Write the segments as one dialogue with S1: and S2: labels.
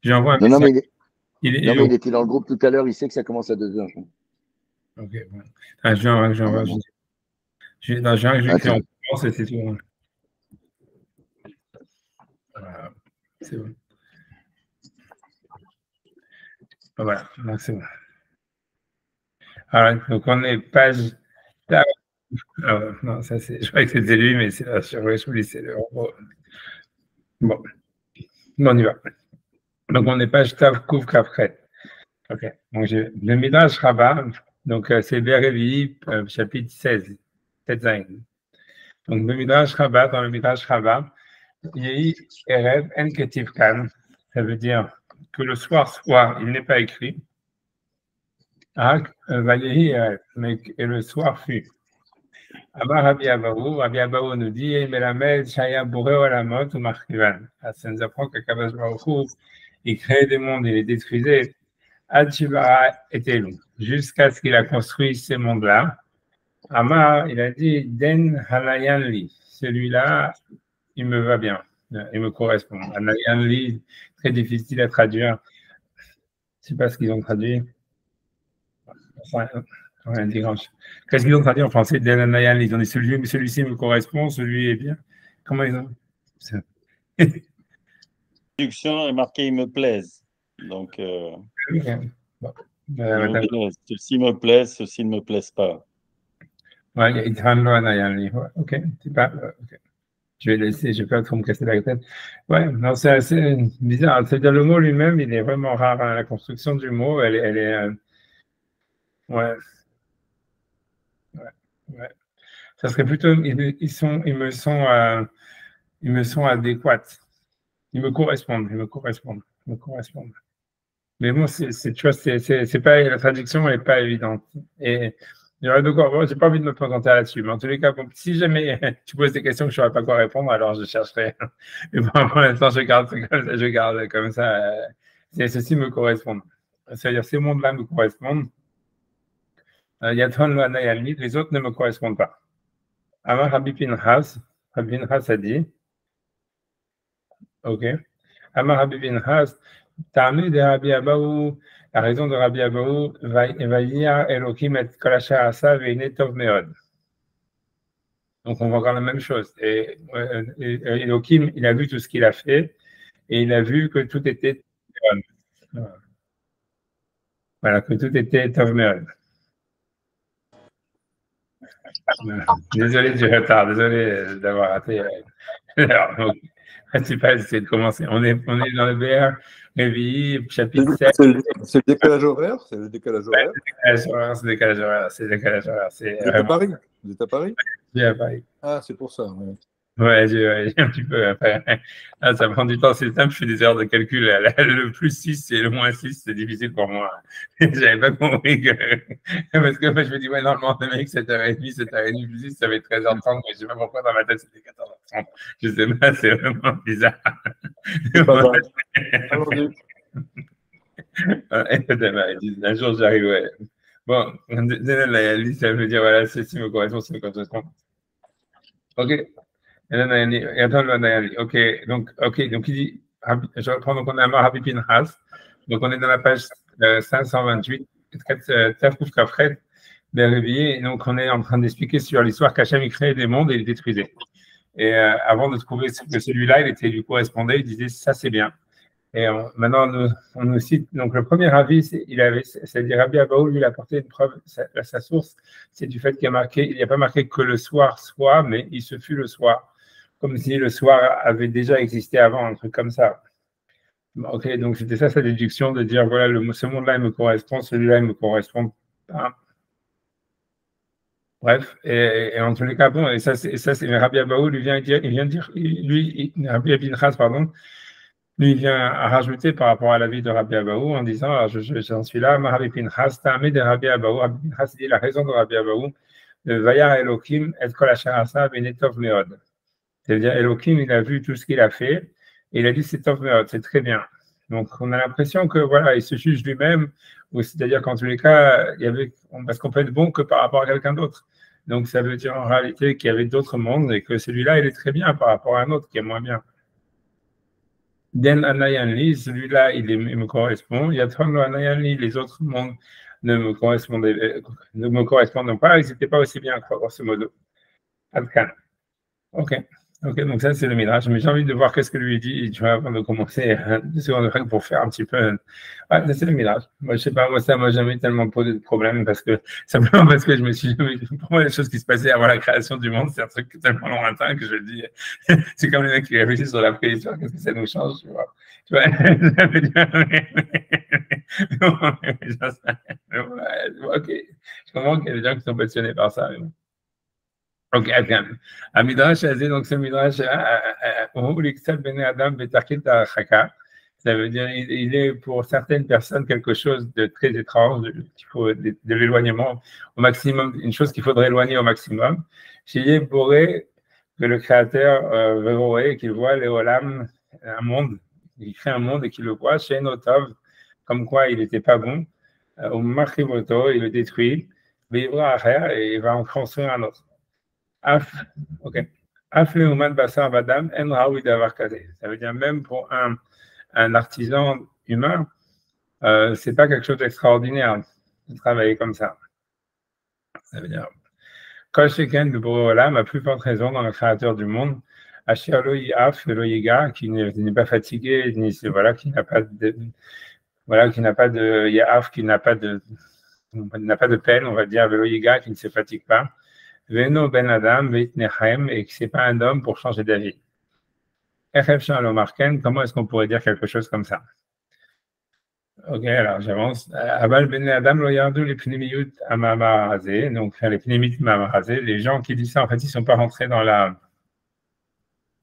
S1: J'ai envoyé un
S2: Non, non,
S1: message.
S2: mais
S1: Il est
S2: il était dans le groupe tout à l'heure. Il sait que ça commence à 2 heures.
S1: Ok, bon. Ah,
S2: Normalement.
S1: j'écris en
S2: Attends.
S1: France et c'est tout, hein. Voilà, c'est bon. Voilà, donc c'est bon. Alors, donc on est page. Non, ça c'est. Je croyais que c'était lui, mais c'est là. Je vous dis, c'est le. Bon, on y va. Donc on est page Tav Kouf Kafret. Ok. Donc j'ai le Midrash Rabbah. Donc c'est Bérévi, chapitre 16, 7 Zayin. Donc le Midrash Rabbah, dans le Midrash Rabbah, Yehi Erev En Ketiv Kan. Ça veut dire que le soir, il n'est pas écrit. Ak Vayehi Erev. Et le soir fut. Amar Rabbi Abahu nous dit, Melamed Shaya Boré Olamot ou Markivan. Ça nous apprend que Kabash Baruch Hu, il crée des mondes, il les détruisait. Ad Shivara était long, jusqu'à ce qu'il a construit ces mondes-là. Amar, il a dit, Den Hanayan Li. Celui-là, il me va bien, il me correspond. Hanayan Li, très difficile à traduire. Je ne sais pas ce qu'ils ont traduit. Rien dit grand. Qu'est-ce qu'ils ont traduit en français? Den Hanayan Li. Ils ont dit celui-ci me correspond, celui est bien. Comment ils ont?
S3: Traduction est marqué ils me plaisent. Donc,
S1: Bon.
S3: ceci me plaise, ceci ne me plaise pas.
S1: Ouais, il y a Itran Lo Hanayan Li. Ouais, ok, c'est pas. Okay. Je vais laisser, je ne vais pas trop me casser la tête. Ouais, non, c'est assez bizarre. C'est-à-dire, le mot lui-même, il est vraiment rare, hein. La construction du mot, elle est ouais, ouais. Ça serait plutôt, ils me sont adéquats. Ils me correspondent, ils me correspondent, ils me correspondent. Mais bon, tu vois, c'est pas, la traduction n'est pas évidente. Et il y aurait de quoi, bon, j'ai pas envie de me présenter là-dessus, mais en tous les cas, bon, si jamais tu poses des questions que je ne saurais pas quoi répondre, alors je chercherai. Mais pour l'instant, je garde comme ça. Ceci me correspond. C'est-à-dire, ces mondes-là me correspondent. Il y a Ton Lana et Almid, les autres ne me correspondent pas. Amar Rabbi Pinchas a dit, ok. Amar Rabbi Pinchas, Ta'amid de Rabbi Abahu, la raison de Rabbi Abahu, Vayir Elohim et Kolashar Asa ve'ine tov meod. Donc on va voir la même chose. Et Elohim, il a vu tout ce qu'il a fait et il a vu que tout était voilà, que tout était tov meod. Désolé du retard, désolé d'avoir raté. Alors, donc, principal, c'est de commencer. On est dans le BR, Réveillé, chapitre 7.
S4: C'est le décalage horaire? C'est le décalage horaire?
S1: C'est le décalage horaire. C'est le décalage horaire.
S4: Vous êtes à Paris? Vous êtes à Paris?
S1: Je suis à Paris.
S4: Ah, c'est pour ça. Ouais.
S1: Ouais, j'ai un petit peu. Après, là, ça prend du temps, c'est simple, je fais des erreurs de calcul. Le plus 6 et le moins 6, c'est difficile pour moi. J'avais pas compris que. Parce que je me dis, ouais, normalement, le mec, 7h30, 7h30 plus 6, ça va être 13h30, mais je sais pas pourquoi dans ma tête, c'était 14h30. Je sais pas, c'est vraiment bizarre.
S4: C'est pas grave.
S1: Un jour, j'arrive, ouais. Bon, ça veut dire, voilà, ceci me correspond, ça me correspond. Ok. Ok, donc il dit, je reprends, donc on est à Rabbi Pinchas, donc on est dans la page 528, Tafkouf Kafret, et donc on est en train d'expliquer sur l'histoire qu'Hachem il créait des mondes et il détruisait. Et avant de trouver que celui-là, il lui correspondait, il disait ça c'est bien. Et maintenant, on nous cite, donc le premier avis, c'est-à-dire Rabbi Abahu, lui, il a apporté une preuve, sa source, c'est du fait qu'il n'y a pas marqué que le soir soit, mais il se fut le soir. Comme si le soir avait déjà existé avant, un truc comme ça. Ok, donc c'était ça sa déduction de dire voilà, ce monde-là, il me correspond, celui-là, il me correspond pas. Bref, et en tous les cas, bon, et ça, c'est Rabbi Abahu, lui vient dire, Rabbi Pinchas, pardon, lui, il vient à rajouter par rapport à l'avis de Rabbi Abahu en disant, j'en suis là, Rabbi Pinchas, Ta'amid de Rabbi Abahu, Rabbi Pinchas dit la raison de Rabbi Abahu, Vayar Elohim et Kol Asher Asa Benetov Meod. C'est-à-dire, Elohim, il a vu tout ce qu'il a fait, et il a dit c'est Tov Meod, c'est très bien. Donc, on a l'impression que, voilà, il se juge lui-même, c'est-à-dire qu'en tous les cas, parce qu'on peut être bon que par rapport à quelqu'un d'autre. Donc, ça veut dire en réalité qu'il y avait d'autres mondes et que celui-là, il est très bien par rapport à un autre qui est moins bien. Den Anayanli, celui-là, il me correspond. Yatron Anayanli, les autres mondes ne me correspondent pas. Ils n'étaient pas aussi bien, grosso modo. Adkan. Ok. Ok, donc ça, c'est le Midrash. Mais j'ai envie de voir qu'est-ce que lui dit, tu vois, avant de commencer, 2 secondes pour faire un petit peu. Ouais, ça, c'est le Midrash. Moi, je sais pas, moi, ça m'a jamais tellement posé de problème simplement parce que je me suis jamais, pour moi, les choses qui se passaient avant la création du monde, c'est un truc tellement lointain que je dis, c'est comme les mecs qui réfléchissent sur la préhistoire, qu'est-ce que ça nous change, tu vois. Tu vois, ça veut dire, ok. Je comprends qu'il y a des gens qui sont passionnés par ça, mais bon. Ok, attends. À Midrash, donc ce Midrash, ça veut dire il est pour certaines personnes quelque chose de très étrange, qu'il faut de l'éloignement au maximum, une chose qu'il faudrait éloigner au maximum. Chez Boré, que le Créateur veut qu'il voit les Olam, un monde, il crée un monde et qu'il le voit, chez Notov, comme quoi il n'était pas bon, au Machivoto, il le détruit, et il va en construire un autre. Ok. Ça veut dire même pour un artisan humain, c'est pas quelque chose d'extraordinaire de travailler comme ça. Ça veut dire, Kolsheken de Borolam, à plus forte raison dans le créateur du monde, qui n'est pas fatigué, voilà, qui n'a pas de, voilà, qui n'a pas de Yaaf, qui n'a pas de peine, on va dire, Veloyiga, qui ne se fatigue pas. Veno ben Adam, et que c'est pas un homme pour changer d'avis. Comment est-ce qu'on pourrait dire quelque chose comme ça? Ok, alors j'avance. Aval ben Adam lo yardu les pnémiyut amamarazé, donc les pnémiyut amamarazé, les gens qui disent ça, en fait, ils ne sont pas rentrés dans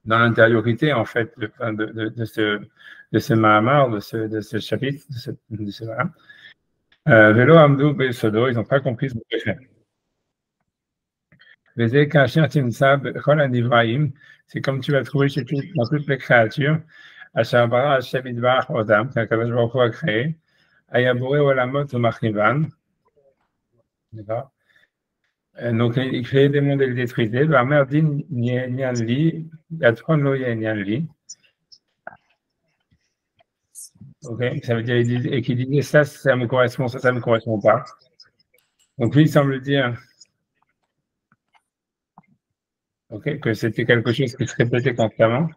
S1: l'intériorité, en fait, de ce mahamar, de ce chapitre, de ce Velo amdu besodo, ils n'ont pas compris ce que c'est. C'est comme tu vas trouver dans toutes les créatures. Ashabara Hashem Idbar Odam, qu'Akadosh Baruch Hu a créé. Ayaboré Olamot U'Machrivan. D'accord. Donc, il crée des mondes et les détruisait. Varmer din Nyanli, Yatron Lo Nyanli. Ok, ça veut dire, et qu'il disait ça me correspond, ça me correspond pas. Donc, lui, il semble dire. Okay, que c'était quelque chose qui se répétait constamment.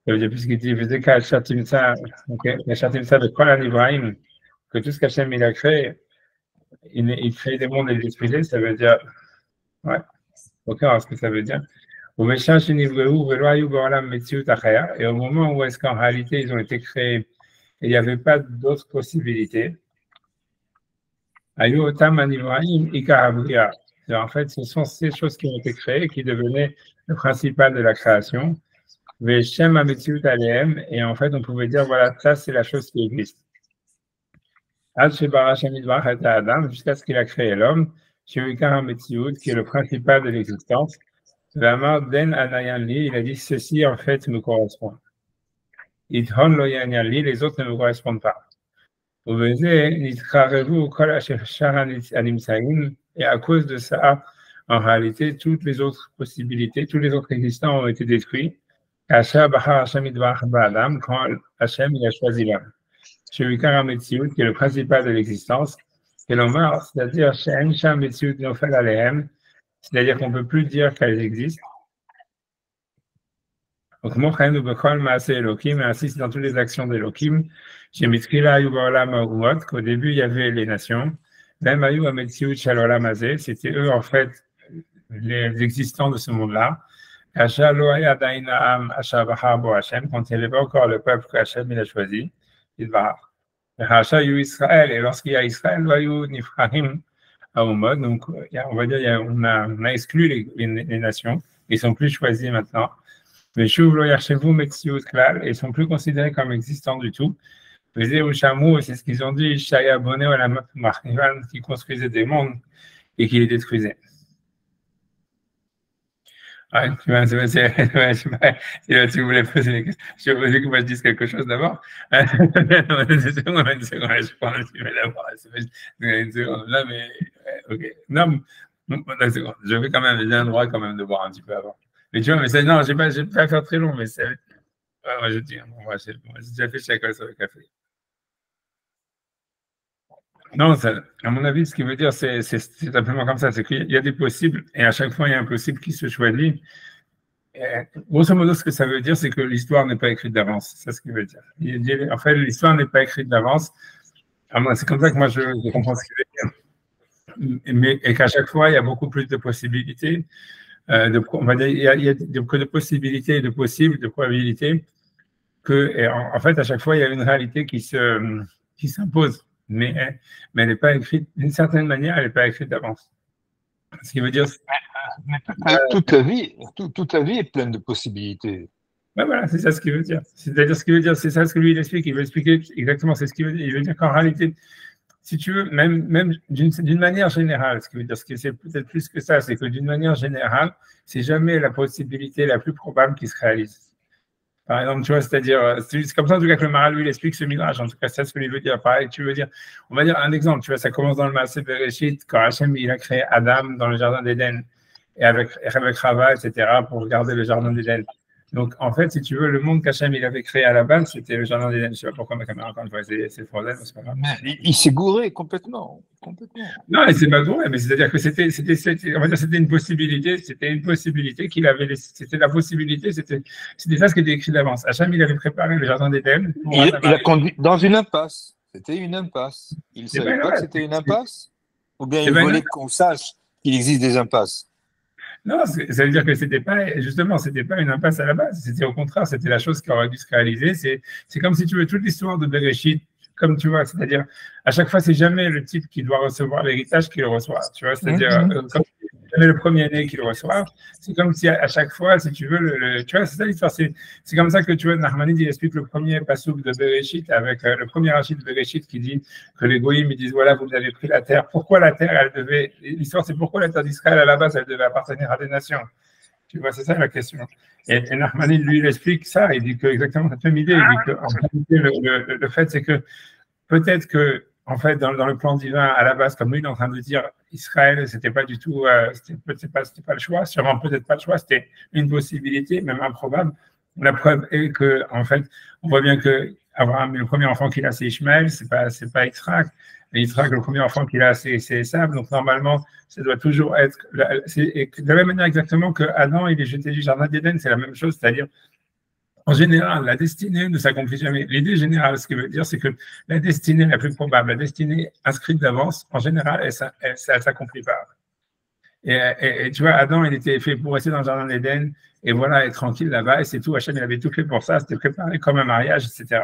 S1: Ça veut dire, puisqu'il dit, de quoi l'Ibrahim, que tout ce qu'Hachem il a créé, il crée des mondes et des détruisait, ça veut dire, ouais, ok, alors ce que ça veut dire. Et au moment où est-ce qu'en réalité ils ont été créés, il n'y avait pas d'autres possibilités. En fait, ce sont ces choses qui ont été créées qui devenaient le principal de la création. Et en fait, on pouvait dire, voilà, ça, c'est la chose qui existe. Jusqu'à ce qu'il a créé l'homme, qui est le principal de l'existence. Il a dit, ceci, en fait, me correspond. Les autres ne me correspondent pas. Et à cause de ça, en réalité, toutes les autres possibilités, tous les autres existants ont été détruits. Quand Hachem il a choisi l'homme. Qui est le principal de l'existence. Et l'homme, c'est-à-dire c'est-à-dire qu'on ne peut plus dire qu'elles existent. Donc, ainsi c'est dans toutes les actions d'Elohim. Qu'au début, il y avait les nations. C'était eux, en fait, les existants de ce monde-là. Quand il n'y avait pas encore le peuple que Hachem il a choisi, il va. Et lorsqu'il y a Israël, donc on va dire on a exclu les nations, ils ne sont plus choisis maintenant. Mais ils ne sont plus considérés comme existants du tout. C'est ce qu'ils ont dit, qui construisait des mondes et qui les détruisait. Ouais, tu vois, je sais pas si tu voulais poser des questions. Je voulais que moi je dise quelque chose d'abord. Une seconde, je pense que je vais d'abord. Une seconde, là, mais ok. Non, une seconde. Je vais quand même, j'ai un droit quand même de boire un petit peu avant. Mais tu vois, mais non, je vais pas faire très long, mais c'est. moi, je dis, bon, moi, j'ai déjà fait chaque sur le café. Non, à mon avis, ce qui veut dire, c'est simplement comme ça, c'est qu'il y a des possibles et à chaque fois, il y a un possible qui se choisit. Grosso modo, ce que ça veut dire, c'est que l'histoire n'est pas écrite d'avance. C'est ce qu'il veut dire. En fait, l'histoire n'est pas écrite d'avance. C'est comme ça que moi, je comprends ce qu'il veut dire. Et qu'à chaque fois, il y a beaucoup plus de possibilités. On va dire, il y a que de possibilités et de possibles, de probabilités, en fait, à chaque fois, il y a une réalité qui s'impose. Mais elle n'est pas écrite, d'une certaine manière, elle n'est pas écrite d'avance. Ce qui veut dire.
S5: Toute la vie est pleine de possibilités.
S1: Ouais, voilà, c'est ça ce qu'il veut dire. C'est-à-dire ce qu'il veut dire, c'est ça ce que lui il explique. Il veut expliquer exactement, c'est ce qu'il veut dire. Il veut dire qu'en réalité, si tu veux, même d'une manière générale, ce qui veut dire, c'est peut-être plus que ça, c'est que d'une manière générale, c'est jamais la possibilité la plus probable qui se réalise. Par exemple, tu vois, c'est-à-dire, c'est comme ça en tout cas que le Maharal, lui, il explique ce midrash. En tout cas, c'est ce que lui veut dire. Pareil, tu veux dire, on va dire un exemple, tu vois, ça commence dans le Maaseh Bereshit, quand Hachem, il a créé Adam dans le jardin d'Éden, et avec Chava, etc., pour regarder le jardin d'Éden. Donc, en fait, si tu veux, le monde qu'Hachem, il avait créé à la base, c'était le jardin d'Éden. Je ne sais pas pourquoi ma caméra, encore une fois, c'est le problème, c'est pas grave.
S5: Mais il s'est gouré complètement.
S1: Non, il s'est pas gouré, mais c'est-à-dire que c'était une possibilité qu'il avait, c'était la possibilité, c'était ça ce qui était écrit d'avance. Hachem, il avait préparé le jardin d'Éden.
S5: Il a conduit dans une impasse. C'était une impasse. Il ne savait pas que c'était une impasse? Ou bien il voulait qu'on sache qu'il existe des impasses?
S1: Non, ça veut dire que c'était pas une impasse à la base. C'était au contraire, c'était la chose qui aurait dû se réaliser. C'est comme si tu veux toute l'histoire de Bereshit, comme tu vois, c'est-à-dire à chaque fois, c'est jamais le type qui doit recevoir l'héritage qui le reçoit. Tu vois, c'est-à-dire comme jamais le premier-né qui le reçoit. C'est comme si à chaque fois, si tu veux, tu vois, c'est ça l'histoire. C'est comme ça que tu vois, Nachmanides, il explique le premier passouk de Bereshit avec le premier rachid de Bereshit qui dit que les goïms, ils disent voilà, vous avez pris la terre. Pourquoi la terre, elle devait. L'histoire, c'est pourquoi la terre d'Israël, à la base, elle devait appartenir à des nations. Tu vois, c'est ça la question. Et Nachmanides, lui, il explique ça. Il dit que exactement cette même idée. Il dit que, en réalité, le fait, c'est que peut-être que, en fait, dans le plan divin, à la base, comme lui, il est en train de dire Israël, c'était pas du tout, c'était pas le choix, sûrement peut-être pas le choix, c'était une possibilité, même improbable. La preuve est que, en fait, on voit bien que Abraham, le premier enfant qu'il a, c'est Ishmaël, c'est pas Yitzhak. Et Yitzhak, le premier enfant qu'il a, c'est Esav. Donc, normalement, ça doit toujours être, de la même manière exactement que Adam, il est jeté du jardin d'Éden, c'est la même chose, c'est-à-dire, en général, la destinée ne s'accomplit jamais. L'idée générale, ce qui veut dire, c'est que la destinée la plus probable, la destinée inscrite d'avance, en général, elle s'accomplit pas. Et tu vois, Adam, il était fait pour rester dans le jardin d'Éden et voilà, être tranquille là-bas, et c'est tout. Hachem, il avait tout fait pour ça, c'était préparé comme un mariage, etc.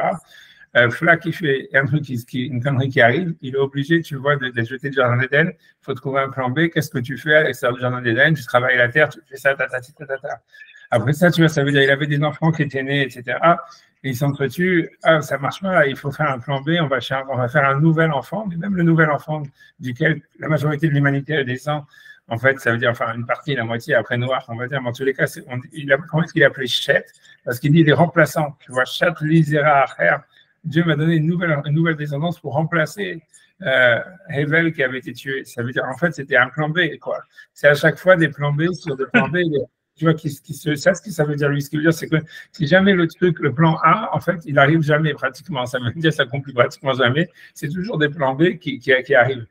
S1: Fla qui fait un truc, une connerie qui arrive, il est obligé, tu vois, de jeter du jardin d'Éden. Il faut trouver un plan B. Qu'est-ce que tu fais à l'extérieur du jardin d'Éden? Tu travailles la terre, tu fais ça, ta. Après ça, tu vois, ça veut dire qu'il avait des enfants qui étaient nés, etc. Et ils s'entretuent. Ah, ça marche pas, il faut faire un plan B, on va faire un nouvel enfant, mais même le nouvel enfant duquel la majorité de l'humanité descend, en fait, ça veut dire, enfin, une partie, la moitié, après Noir, on va dire, mais en tous les cas, comment est-ce qu'il a appelé Chet? Parce qu'il dit il est remplaçant. Tu vois, Chet, Lizera, Acher. Dieu m'a donné une nouvelle descendance pour remplacer Hevel qui avait été tué. Ça veut dire, en fait, c'était un plan B, quoi. C'est à chaque fois des plans B sur des plans B. Tu vois, ce que ça veut dire, lui. Ce qu'il veut dire, c'est que si jamais le plan A, en fait, il n'arrive jamais pratiquement. Ça veut dire que ça s'accomplit pratiquement jamais. C'est toujours des plans B qui arrivent.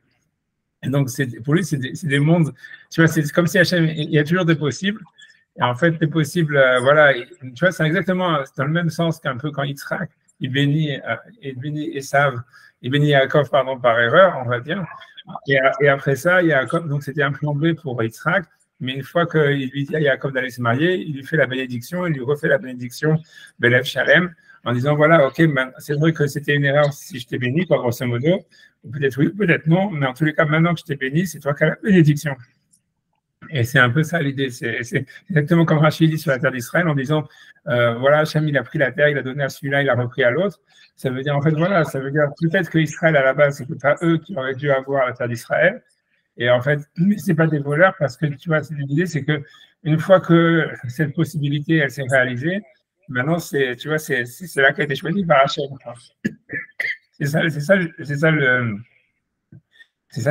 S1: Et donc, pour lui, c'est des mondes. Tu vois, c'est comme si il y a toujours des possibles. Et en fait, des possibles, voilà. Tu vois, c'est exactement dans le même sens qu'un peu quand Yitzhak, il bénit Esav, il bénit Yaakov, pardon, par erreur, on va dire. Et après ça, Yaakov, donc c'était un plan B pour Yitzhak. Mais une fois qu'il lui dit à Yaakov d'aller se marier, il lui fait la bénédiction, il lui refait la bénédiction Belev Shalem, en disant voilà, ok, c'est vrai que c'était une erreur si je t'ai béni, quoi, grosso modo. Peut-être oui, peut-être non, mais en tous les cas, maintenant que je t'ai béni, c'est toi qui as la bénédiction. Et c'est un peu ça l'idée. C'est exactement comme Rachid dit sur la terre d'Israël en disant voilà, Hachem, il a pris la terre, il a donné à celui-là, il a repris à l'autre. Ça veut dire, en fait, voilà, ça veut dire peut-être que Israël, à la base, c'est pas eux qui auraient dû avoir la terre d'Israël. Et en fait, c'est pas des voleurs parce que tu vois, l'idée, c'est que une fois que cette possibilité, elle s'est réalisée, maintenant, tu vois, c'est là qui a été choisi par Hachem. C'est ça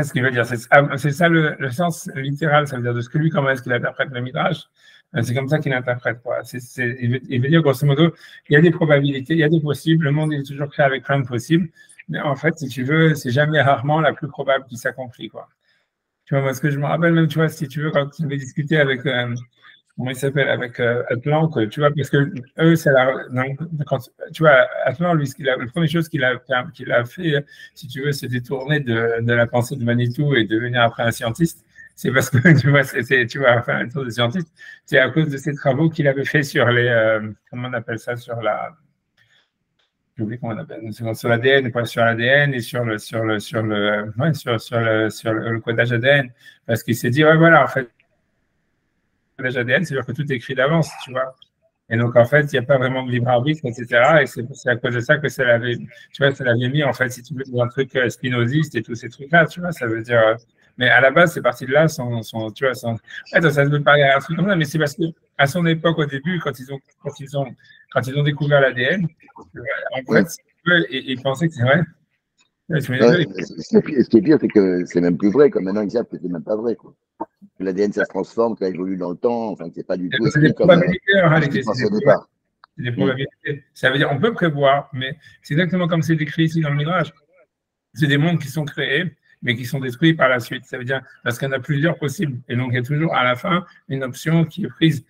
S1: ce qu'il veut dire. C'est ça le sens littéral, ça veut dire de ce que lui, comment est-ce qu'il interprète le Midrash. C'est comme ça qu'il interprète, quoi. Il veut dire, grosso modo, il y a des probabilités, il y a des possibles, le monde est toujours créé avec plein de possibles, mais en fait, si tu veux, c'est jamais rarement la plus probable qui s'accomplit, quoi. Tu vois, parce que je me rappelle même, tu vois, si tu veux, quand tu avais discuté avec, comment il s'appelle, avec Atlan, tu vois, parce que eux, c'est la, tu vois, Atlan, lui, la première chose qu'il a fait, si tu veux, c'est détourner de la pensée de Manitou et devenir après un scientiste. C'est parce que, tu vois, tu vois, enfin, un tour de scientiste, c'est à cause de ces travaux qu'il avait fait sur les, comment on appelle ça, sur la, j'ai oublié comment on appelle, sur l'ADN, quoi, sur l'ADN et sur le codage ADN. Parce qu'il s'est dit, ouais, voilà, en fait, le codage ADN, c'est-à-dire que tout est écrit d'avance, tu vois. Et donc, en fait, il n'y a pas vraiment de libre arbitre, etc. Et c'est à cause de ça que ça l'avait, tu vois, ça l'avait mis, en fait, si tu veux, dans un truc spinoziste et tous ces trucs-là, tu vois, ça veut dire. Mais à la base, c'est parti de là, tu vois, ça se veut pas un truc comme ça, mais c'est parce que à son époque, au début, quand ils ont découvert l'ADN, en fait, ils pensaient que c'est vrai.
S2: Ce qui est pire, c'est que c'est même plus vrai. Comme maintenant, ils savent que c'est même pas vrai, quoi. L'ADN, ça se transforme, ça évolue dans le temps. Enfin, c'est pas du tout
S1: C'est des probabilités, en réalité. C'est des
S2: Mm.
S1: probabilités. Ça veut dire on peut prévoir, mais c'est exactement comme c'est décrit ici dans le Midrash. C'est des mondes qui sont créés, mais qui sont détruits par la suite. Ça veut dire parce qu'il y en a plusieurs possibles. Et donc, il y a toujours à la fin une option qui est prise.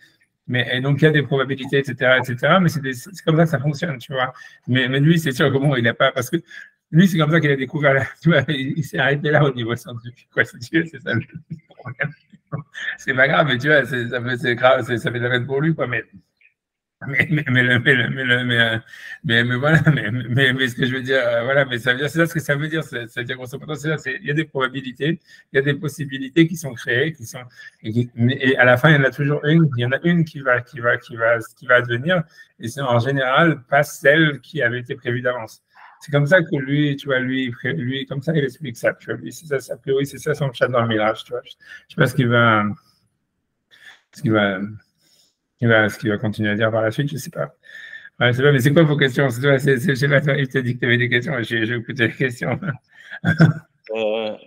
S1: Et donc, il y a des probabilités, etc., etc. Mais c'est comme ça que ça fonctionne, tu vois. Mais lui, c'est sûr que bon, il n'a pas. Parce que lui, c'est comme ça qu'il a découvert. Tu vois, il s'est arrêté là au niveau scientifique. Quoi, si tu veux, c'est ça le problème. C'est pas grave, mais tu vois, c'est grave, ça fait de la peine pour lui, quoi. Mais voilà, mais ce que je veux dire, voilà, mais ça veut dire, c'est ça ce que ça veut dire, c'est-à-dire grosso modo, c'est ça, il y a des probabilités, il y a des possibilités qui sont créées, et à la fin, il y en a toujours une, il y en a une qui va advenir, et c'est en général pas celle qui avait été prévue d'avance. C'est comme ça que lui, tu vois, lui, comme ça, il explique ça, tu vois, lui, c'est ça, a priori, c'est ça son chat dans le mirage, tu vois. Je sais pas ce qu'il va, ce qu'il va continuer à dire par la suite, je ne sais pas. Ouais, c'est pas, mais c'est quoi vos questions? Je sais pas, toi, il t'a dit que tu avais des questions, j'ai écouté les questions.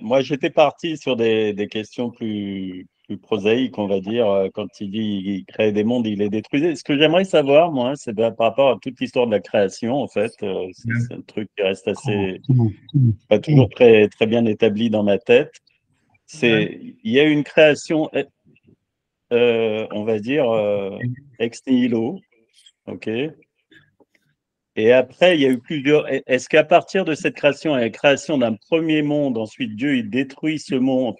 S3: Moi, j'étais parti sur des questions plus prosaïques, on va dire. Quand il dit il crée des mondes, il les détruisait. Ce que j'aimerais savoir, moi, c'est par rapport à toute l'histoire de la création, en fait. C'est un truc qui reste assez, pas toujours très, très bien établi dans ma tête. Il y a une création, on va dire, ex nihilo, ok? Et après, il y a eu plusieurs. Est-ce qu'à partir de cette création et la création d'un premier monde, ensuite Dieu il détruit ce monde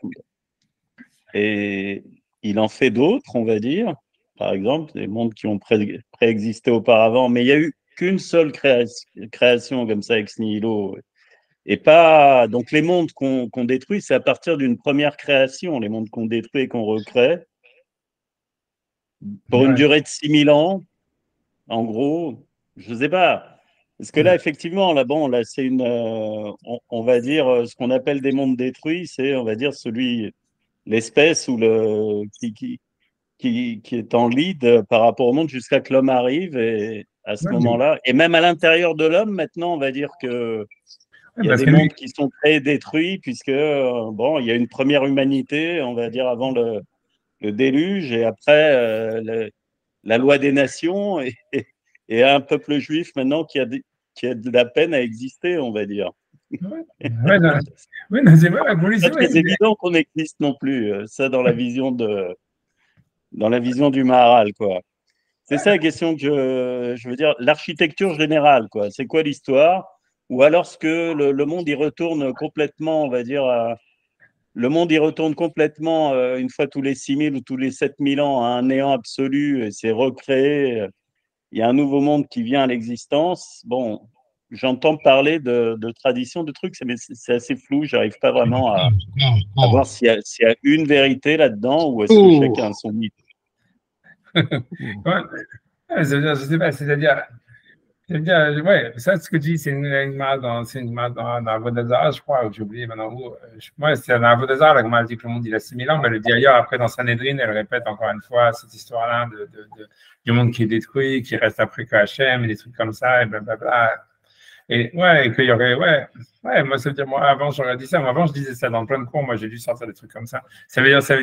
S3: et il en fait d'autres, on va dire, par exemple, des mondes qui ont préexisté auparavant, mais il n'y a eu qu'une seule création comme ça ex nihilo. Et pas. Donc les mondes qu'on détruit, c'est à partir d'une première création, les mondes qu'on détruit et qu'on recrée, pour une durée de 6000 ans, en gros, je ne sais pas. Parce que là, effectivement, là, bon, là, c'est une, on va dire, ce qu'on appelle des mondes détruits, c'est, on va dire, l'espèce ou qui est en lead par rapport au monde jusqu'à que l'homme arrive et à ce moment-là. Et même à l'intérieur de l'homme, maintenant, on va dire que il y a des mondes qui sont créés, détruits, puisque, bon, il y a une première humanité, on va dire, avant le déluge, et après, la loi des nations, et un peuple juif maintenant qui a de la peine à exister, on va dire.
S1: C'est vrai,
S3: c'est pas très évident qu'on existe non plus, ça dans la vision du Maharal, quoi. C'est ça la question que je veux dire, l'architecture générale, quoi. C'est quoi l'histoire? Ou alors ce que le monde y retourne complètement, on va dire, le monde y retourne complètement une fois tous les 6000 ou tous les 7000 ans à un néant absolu et c'est recréé. Il y a un nouveau monde qui vient à l'existence. Bon, j'entends parler de tradition, de trucs, mais c'est assez flou. J'arrive pas vraiment à voir s'il y a une vérité là-dedans ou est-ce que chacun a son mythe.
S1: Je sais pas, ouais, ça, ce que tu dis, c'est une marque dans Avodah je crois, j'ai oublié maintenant où. Moi, c'est dans Avodah la Gemara dit que le monde, il a 6000 ans, mais le dit ailleurs, après, dans Sanhedrin, elle répète encore une fois cette histoire-là du monde qui est détruit, qui reste après que Hachem, et des trucs comme ça, et blablabla. Et ouais, et qu'il y aurait, ouais, moi, ça veut dire, moi, avant, j'aurais dit ça. Moi, avant, je disais ça dans plein de cours. Moi, j'ai dû sortir des trucs comme ça. Ça veut dire, tu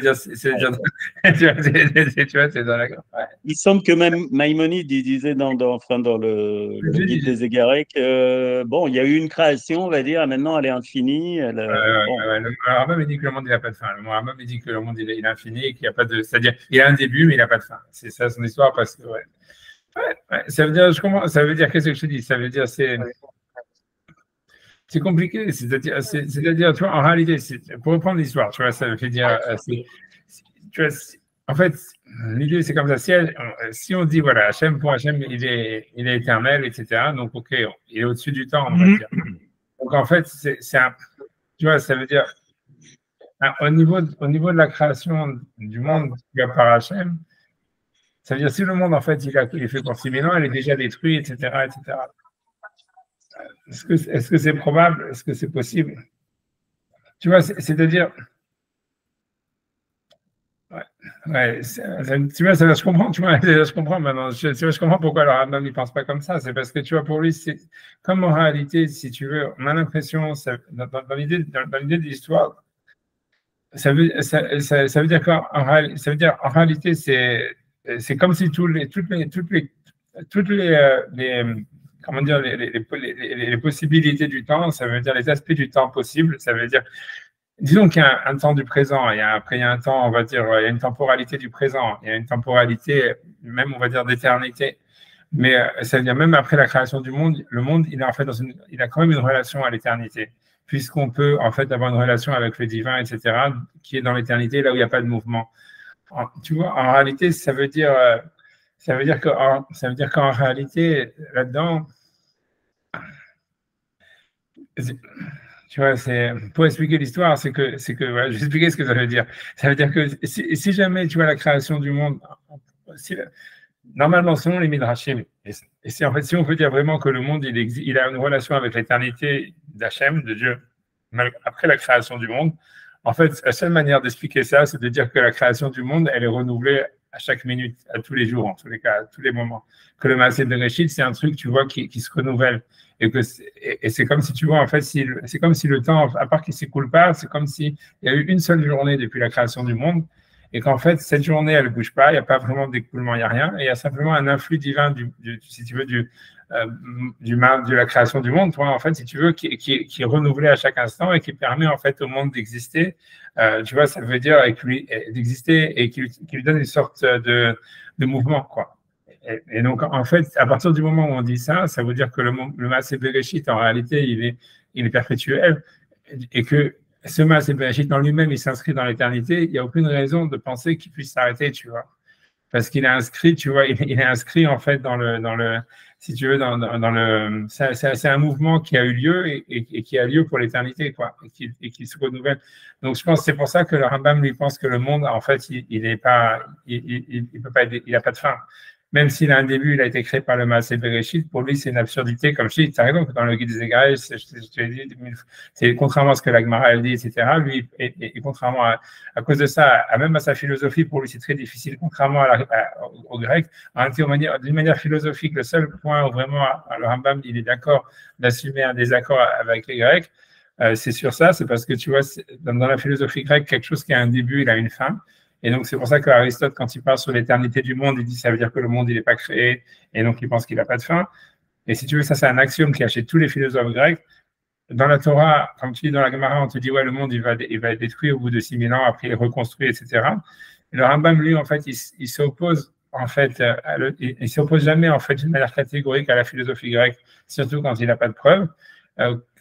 S1: vois, c'est dans la. Ouais.
S3: Il semble que même Maïmonide, il disait enfin, dans le guide des égarés que, bon, il y a eu une création, on va dire, maintenant elle est infinie. Bon.
S1: Le Rambam, il dit que le monde, il n'a pas de fin. Le Rambam, il dit que le monde, il est infini et qu'il n'y a pas de. C'est-à-dire, il a un début, mais il n'a pas de fin. C'est ça son histoire parce que, ouais. Ouais, ça veut dire, je comprends, ça veut dire, qu'est-ce que je te dis? Ça veut dire, c'est compliqué, c'est-à-dire, tu vois, en réalité, pour reprendre l'histoire, tu vois, ça veut dire, tu vois, en fait, l'idée, c'est comme ça, si on dit, voilà, Hachem, pour Hachem, il est éternel, etc., donc, ok, il est au-dessus du temps, on va dire. Donc, en fait, tu vois, ça veut dire, au niveau de la création du monde, par Hachem, ça veut dire, si le monde, en fait, il est fait pour 6 000 ans, il est déjà détruit, etc., etc. Est-ce que c'est probable? Est-ce que c'est possible? Tu vois, c'est-à-dire, ouais, tu vois, je comprends, tu vois, je comprends maintenant, je comprends pourquoi le Rambam ne pense pas comme ça. C'est parce que, tu vois, pour lui, c'est comme en réalité, si tu veux, on a l'impression, dans l'idée de l'histoire, ça veut dire qu'en réalité, c'est comme si toutes les comment dire, les possibilités du temps, ça veut dire les aspects du temps possibles, ça veut dire, disons qu'il y a un temps du présent, après il y a un temps, on va dire, il y a une temporalité du présent, il y a une temporalité, même on va dire d'éternité, mais ça veut dire même après la création du monde, le monde, il est en fait il a quand même une relation à l'éternité, puisqu'on peut en fait avoir une relation avec le divin, etc., qui est dans l'éternité, là où il n'y a pas de mouvement. Tu vois, en réalité, ça veut dire qu'en réalité, là-dedans, tu vois, pour expliquer l'histoire, c'est que voilà, je vais expliquer ce que ça veut dire. Ça veut dire que si jamais, tu vois, la création du monde, normalement, selon les Midrashim, et c'est en fait, si on peut dire vraiment que le monde, il a une relation avec l'éternité d'Hachem, de Dieu, après la création du monde, en fait, la seule manière d'expliquer ça, c'est de dire que la création du monde, elle est renouvelée à chaque minute, à tous les jours, en tous les cas, à tous les moments. Que le Maaseh Bereshit, c'est un truc, tu vois, qui se renouvelle. Et c'est comme si, tu vois, en fait, c'est comme si le temps, à part qu'il ne s'écoule pas, c'est comme s'il y a eu une seule journée depuis la création du monde, et qu'en fait, cette journée, elle ne bouge pas, il n'y a pas vraiment d'écoulement, il n'y a rien, et il y a simplement un influx divin, si tu veux, de la création du monde, toi, en fait, si tu veux, qui est renouvelé à chaque instant et qui permet, en fait, au monde d'exister. Tu vois, ça veut dire d'exister et qui lui donne une sorte de mouvement, quoi. Et donc, en fait, à partir du moment où on dit ça, ça veut dire que le Maaseh Bereshit, en réalité, il est perpétuel et que ce Maaseh Bereshit en lui-même, il s'inscrit dans l'éternité. Il n'y a aucune raison de penser qu'il puisse s'arrêter, tu vois. Parce qu'il est inscrit, tu vois, il est inscrit, en fait, si tu veux, c'est un mouvement qui a eu lieu et qui a lieu pour l'éternité, quoi, et qui se renouvelle. Donc, je pense que c'est pour ça que le Rambam, lui, pense que le monde, en fait, il n'a pas de fin. Même s'il a un début, il a été créé par le Maaseh Bereshit, pour lui, c'est une absurdité. Comme je dis, tu as raison, dans le guide des égarés, je te l'ai dit, c'est contrairement à ce que la Gemara elle dit, etc. Lui, et contrairement à cause de ça, même à sa philosophie, pour lui, c'est très difficile, contrairement au grec. D'une manière philosophique, le seul point où vraiment le Rambam, il est d'accord d'assumer un désaccord avec les Grecs, c'est sur ça, c'est parce que tu vois, dans la philosophie grecque, quelque chose qui a un début, il a une fin. Et donc, c'est pour ça qu'Aristote, quand il parle sur l'éternité du monde, il dit ça veut dire que le monde, il n'est pas créé, et donc il pense qu'il n'a pas de fin. Et si tu veux, ça, c'est un axiome qui a chez tous les philosophes grecs. Dans la Torah, comme tu dis dans la Gemara, on te dit, ouais, le monde, il va être détruit au bout de 6 000 ans, après il est reconstruit, etc. Et le Rambam, lui, en fait, il s'oppose, en fait, il s'oppose jamais, en fait, d'une manière catégorique à la philosophie grecque, surtout quand il n'a pas de preuves.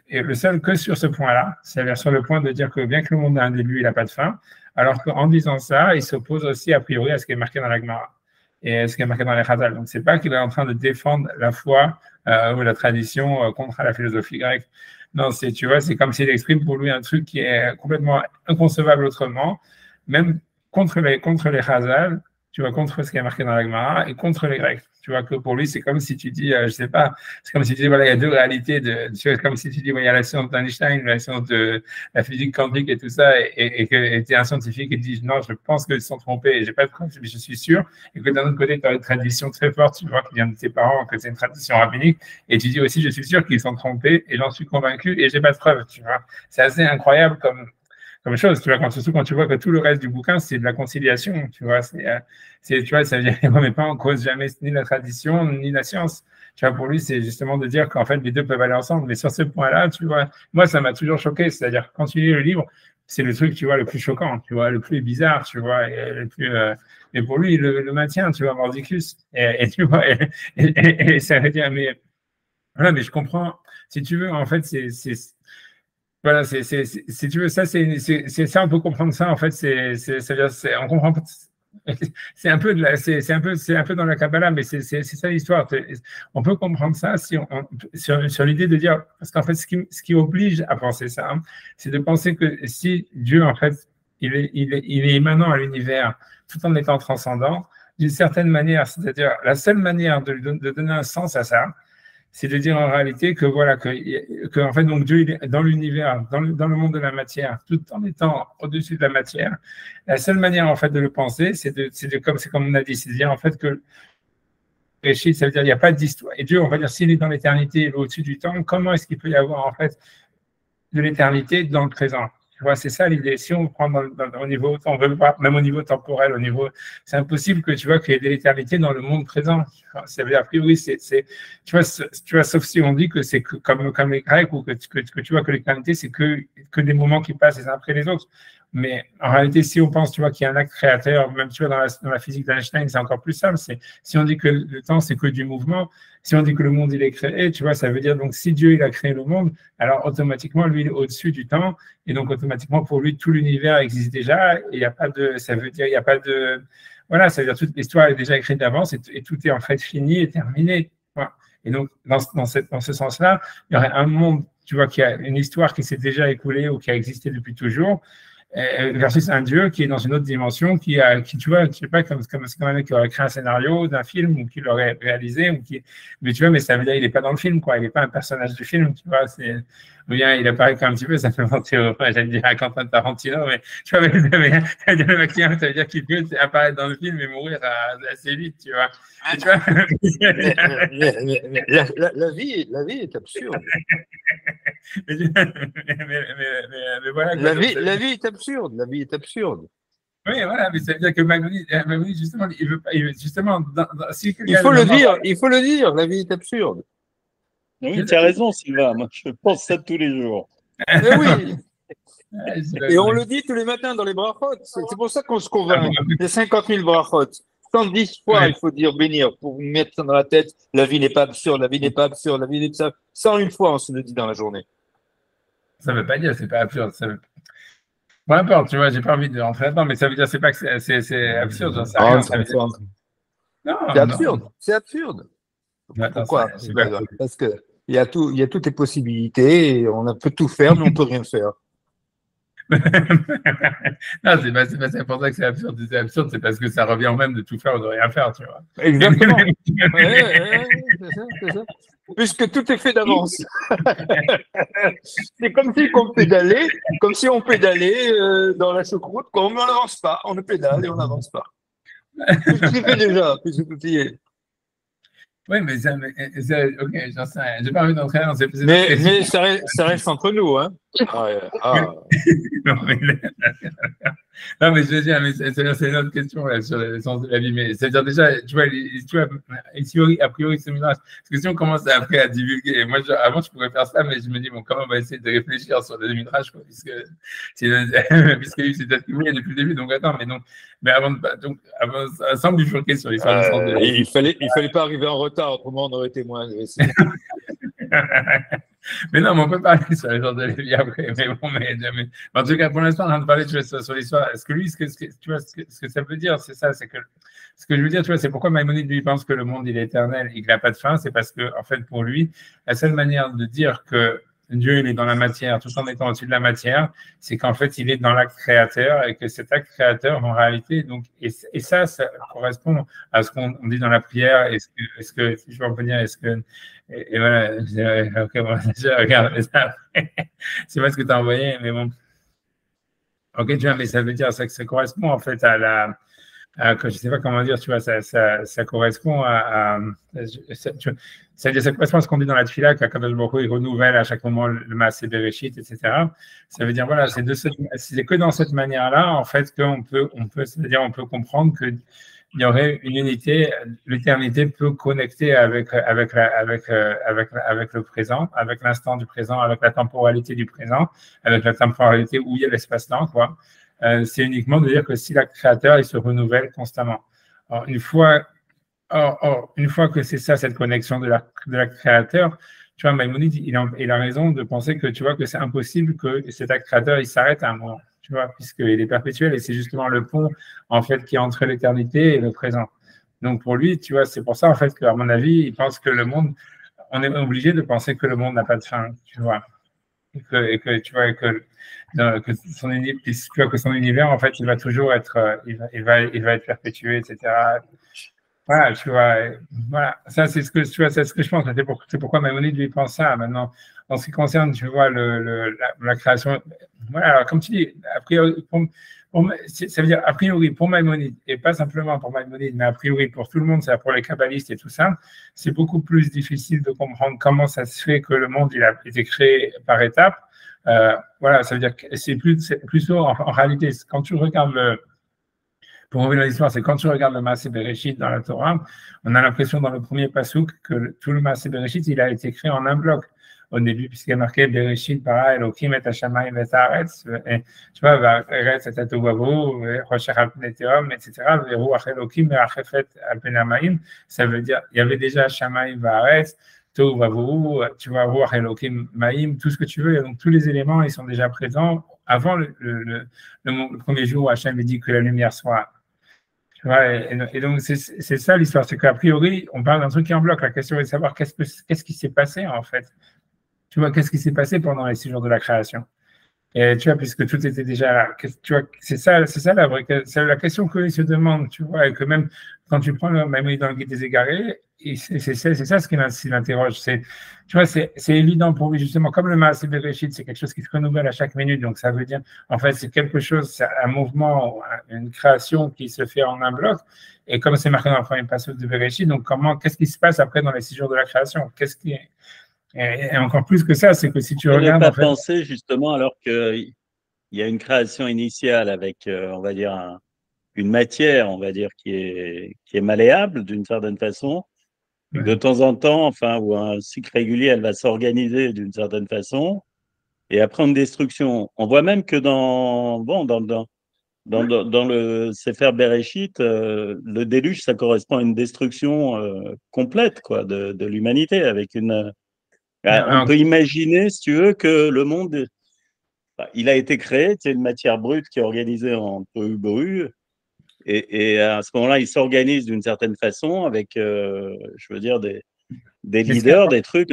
S1: Et le seul que sur ce point-là, c'est-à-dire sur le point de dire que bien que le monde a un début, il n'a pas de fin, alors qu'en disant ça, il s'oppose aussi a priori à ce qui est marqué dans la Gemara et à ce qui est marqué dans les Chazal. Donc, c'est pas qu'il est en train de défendre la foi ou la tradition contre la philosophie grecque. Non, tu vois, c'est comme s'il exprime pour lui un truc qui est complètement inconcevable autrement, même contre les Chazal. tu vois, contre ce qui est marqué dans la Gemara et contre les Grecs. Tu vois, que pour lui, c'est comme si tu dis, je sais pas, c'est comme si tu dis, voilà, il y a deux réalités, tu vois, comme si tu dis, il y a la science d'Einstein, la science de la physique quantique et tout ça, et que tu es un scientifique et tu dis, non, je pense qu'ils se sont trompés, et j'ai pas de preuve, mais je suis sûr, et que d'un autre côté, tu as une tradition très forte, tu vois, qui vient de tes parents, que c'est une tradition rabbinique, et tu dis aussi, je suis sûr qu'ils se sont trompés, et j'en suis convaincu, et j'ai pas de preuve, tu vois. C'est assez incroyable comme chose, tu vois, surtout quand tu vois que tout le reste du bouquin, c'est de la conciliation, tu vois, tu vois, ça veut dire qu'on ne met pas en cause jamais ni la tradition, ni la science. Tu vois, pour lui, c'est justement de dire qu'en fait, les deux peuvent aller ensemble. Mais sur ce point-là, tu vois, moi, ça m'a toujours choqué. C'est-à-dire, quand tu lis le livre, c'est le truc, tu vois, le plus choquant, tu vois, le plus bizarre, tu vois, et le plus. Et pour lui, le maintient, tu vois, Mordicus. Et tu vois, et ça veut dire, mais voilà, mais je comprends. Si tu veux, en fait, voilà, si tu veux, ça, c'est ça, on peut comprendre ça, en fait, on comprend, c'est un peu c'est un peu dans la Kabbalah, mais c'est ça l'histoire. On peut comprendre ça sur l'idée de dire, parce qu'en fait, ce qui oblige à penser ça, hein, c'est de penser que si Dieu, en fait, il est immanent à l'univers, tout en étant transcendant, d'une certaine manière, c'est-à-dire la seule manière de donner un sens à ça, c'est de dire en réalité que voilà que en fait donc Dieu il est dans l'univers, dans le monde de la matière, tout en étant au-dessus de la matière. La seule manière en fait de le penser, c'est comme on a dit, c'est de dire en fait que le péché, ça veut dire il n'y a pas d'histoire. Et Dieu, on va dire s'il est dans l'éternité, il est au-dessus du temps, comment est-ce qu'il peut y avoir en fait de l'éternité dans le présent? Tu vois, c'est ça l'idée. Si on prend au niveau, on veut pas, même au niveau temporel, c'est impossible que tu vois qu'il y ait de l'éternité dans le monde présent. Ça veut dire, a priori, tu vois, sauf si on dit que c'est comme les Grecs ou que tu vois que l'éternité, c'est que des moments qui passent les uns après les autres. Mais en réalité, si on pense, tu vois, qu'il y a un acte créateur, même tu vois, dans la physique d'Einstein, c'est encore plus simple. Si on dit que le temps, c'est que du mouvement, si on dit que le monde, il est créé, tu vois, ça veut dire, donc, si Dieu, il a créé le monde, alors automatiquement, lui, il est au-dessus du temps, et donc, automatiquement, pour lui, tout l'univers existe déjà, et il n'y a pas de, ça veut dire, il n'y a pas de, voilà, ça veut dire toute l'histoire est déjà écrite d'avance, et tout est en fait fini et terminé. Voilà. Et donc, dans ce sens-là, il y aurait un monde, tu vois, qui a une histoire qui s'est déjà écoulée ou qui a existé depuis toujours, versus un Dieu qui est dans une autre dimension, qui tu vois, je sais pas, comme un mec qui aurait créé un scénario d'un film ou qui l'aurait réalisé, mais tu vois, mais ça veut dire il est pas dans le film, quoi, il est pas un personnage du film, tu vois, ou bien il apparaît quand un petit peu, ça fait penser j'allais dire à Quentin Tarantino, mais tu vois, le mec, ça veut dire qu'il peut apparaître dans le film et mourir assez vite, tu vois. Et tu vois
S5: la vie est absurde.
S1: mais voilà,
S5: la vie est absurde. La vie est absurde.
S1: Oui, voilà, mais ça veut dire que Maimonides, justement, il veut pas, justement,
S5: il faut le dire, la vie est absurde.
S3: Oui, tu as raison, Sylvain. Moi, je pense ça tous les jours.
S5: Mais oui. Et on le dit tous les matins dans les brachot. C'est pour ça qu'on se convainc. Il y a 50 000 brachot. 110 fois, il faut dire bénir pour vous mettre ça dans la tête. La vie n'est pas absurde, la vie n'est pas absurde, la vie n'est pas absurde. 101 fois, on se le dit dans la journée.
S1: Ça ne veut pas dire c'est pas absurde. Peu importe, tu vois, j'ai pas envie de rentrer là-dedans, mais ça veut dire c'est pas que c'est absurde, j'en sais rien.
S5: Non, c'est absurde. C'est absurde. Pourquoi? Parce que il y a toutes les possibilités, et on peut tout faire, mais on peut rien faire.
S1: Non, c'est pour ça que c'est absurde. C'est absurde, c'est parce que ça revient au même de tout faire ou de rien faire, tu vois.
S5: Exactement. C'est ça. Puisque tout est fait d'avance. C'est comme si on pédalait dans la choucroute, mais on n'avance pas, on pédale et on n'avance pas. Tout est fait déjà, puisque tout y est.
S1: Oui, mais ok, j'en sais rien. J'ai pas envie d'entrer dans ces
S5: mais ça reste entre nous, hein.
S1: Non, mais je veux dire, c'est une autre question là, sur l'essence de la vie. Mais c'est-à-dire déjà, tu vois, a priori, c'est Midrash. Parce que si on commence après à divulguer, moi, avant, je pourrais faire ça, mais je me dis, bon, comment on va essayer de réfléchir sur le Midrash, quoi, puisque c'est attribué depuis le début. Donc, attends, mais avant, sans bifurquer sur l'histoire du sens de la vie.
S5: Il fallait pas arriver en retard, autrement, on aurait été moins agressif.
S1: Mais non, mais on peut parler sur les genres de la vie après. Mais bon, en tout cas, pour l'instant, on a parlé sur l'histoire. Est-ce que lui, tu vois, ce que ça veut dire, c'est ça, c'est que ce que je veux dire, tu vois, c'est pourquoi Maïmonide lui pense que le monde il est éternel et qu'il n'a pas de fin, c'est parce que, en fait, pour lui, la seule manière de dire que Dieu, il est dans la matière, tout en étant au-dessus de la matière, c'est qu'en fait, il est dans l'acte créateur et que cet acte créateur, en réalité, donc, et ça correspond à ce qu'on dit dans la prière. Est-ce que, si je peux revenir, est-ce que, et voilà, ok, bon, je regarde ça. C'est pas ce que tu as envoyé, mais bon. Ok, tu vois, mais ça veut dire que ça correspond en fait à la. Que je ne sais pas comment dire, tu vois, ça correspond ça correspond à ce qu'on dit dans la Tfila, qu'Akadosh Baruch Hu, il renouvelle à chaque moment le Maaseh Bereshit, etc. Ça veut dire, voilà, c'est que dans cette manière-là, en fait, c'est-à-dire, on peut comprendre qu'il y aurait une unité, l'éternité peut connecter avec le présent, avec l'instant du présent, avec la temporalité du présent, avec la temporalité où il y a l'espace-temps, quoi. C'est uniquement de dire que si l'acte créateur, il se renouvelle constamment. Alors, une fois que c'est ça, cette connexion de l'acte créateur, tu vois, Maïmonide, il a raison de penser que, tu vois, que c'est impossible que cet acte créateur, il s'arrête à un moment, tu vois, puisqu'il est perpétuel et c'est justement le pont, en fait, qui est entre l'éternité et le présent. Donc, pour lui, tu vois, c'est pour ça, en fait, qu'à mon avis, il pense que le monde, on est obligé de penser que le monde n'a pas de fin, tu vois. Et que tu vois, que son univers, en fait, il va toujours être, il va être perpétué, etc. Voilà, tu vois, voilà, ça c'est ce que tu vois, c'est ce que je pense. C'est pourquoi Maïmonide lui pense ça. Maintenant, en ce qui concerne, tu vois, la création, voilà, alors, comme tu dis, a priori, ça veut dire a priori pour Maïmonide, et pas simplement pour Maïmonide, mais a priori pour tout le monde, c'est pour les kabbalistes et tout ça, c'est beaucoup plus difficile de comprendre comment ça se fait que le monde il a été créé par étapes. Voilà, ça veut dire que c'est plutôt en réalité, quand tu regardes pour revenir à l'histoire, c'est quand tu regardes le Maaseh Bereshit dans la Torah, on a l'impression dans le premier passouk que tout le Maaseh Bereshit, il a été créé en un bloc au début, puisqu'il y a marqué Bereshit bara Elokim et Hashamayim et Haaretz, tu vois, Haaretz et Tohu Vabohu, Roshech al Pnei Tehom, etc., Ruach Elokim et Achefet al Pnei Hamayim, ça veut dire, il y avait déjà Hashamayim et Haaretz, Tohu Vabohu, tu vois, Ruach Elokim Maïm, tout ce que tu veux, et donc tous les éléments, ils sont déjà présents avant le premier jour où Hachem dit que la lumière soit. Ouais, et donc, c'est ça l'histoire, c'est qu'a priori, on parle d'un truc qui est en bloc. La question est de savoir qu'est-ce qui s'est passé, en fait. Tu vois, qu'est-ce qui s'est passé pendant les 6 jours de la création. Et tu vois, puisque tout était déjà là. Tu vois, c'est ça la vraie, c'est la question qu'ils se demandent, tu vois, et que même quand tu prends le même dans le guide des égarés, c'est ça ce qui l'interroge. Tu vois, c'est évident pour lui, justement, comme le Maaseh Bereshit, c'est quelque chose qui se renouvelle à chaque minute, donc ça veut dire, en fait, c'est quelque chose, c'est un mouvement, une création qui se fait en un bloc, et comme c'est marqué dans le premier passage de Bereshit, donc qu'est-ce qui se passe après dans les 6 jours de la création? Et encore plus que ça, c'est que si tu regardes.
S3: Ne pas penser justement, alors qu'il y a une création initiale avec, on va dire, une matière, on va dire, qui est malléable d'une certaine façon. Ouais. De temps en temps, enfin, ou un cycle régulier, elle va s'organiser d'une certaine façon. Et après une destruction. On voit même que dans le Sefer Bereshit, le déluge, ça correspond à une destruction complète, quoi, de l'humanité, avec une. On peut imaginer, si tu veux, que le monde, il a été créé, c'est une matière brute qui est organisée en tohu-bohu, et à ce moment-là, il s'organise d'une certaine façon avec, je veux dire, des leaders, des trucs.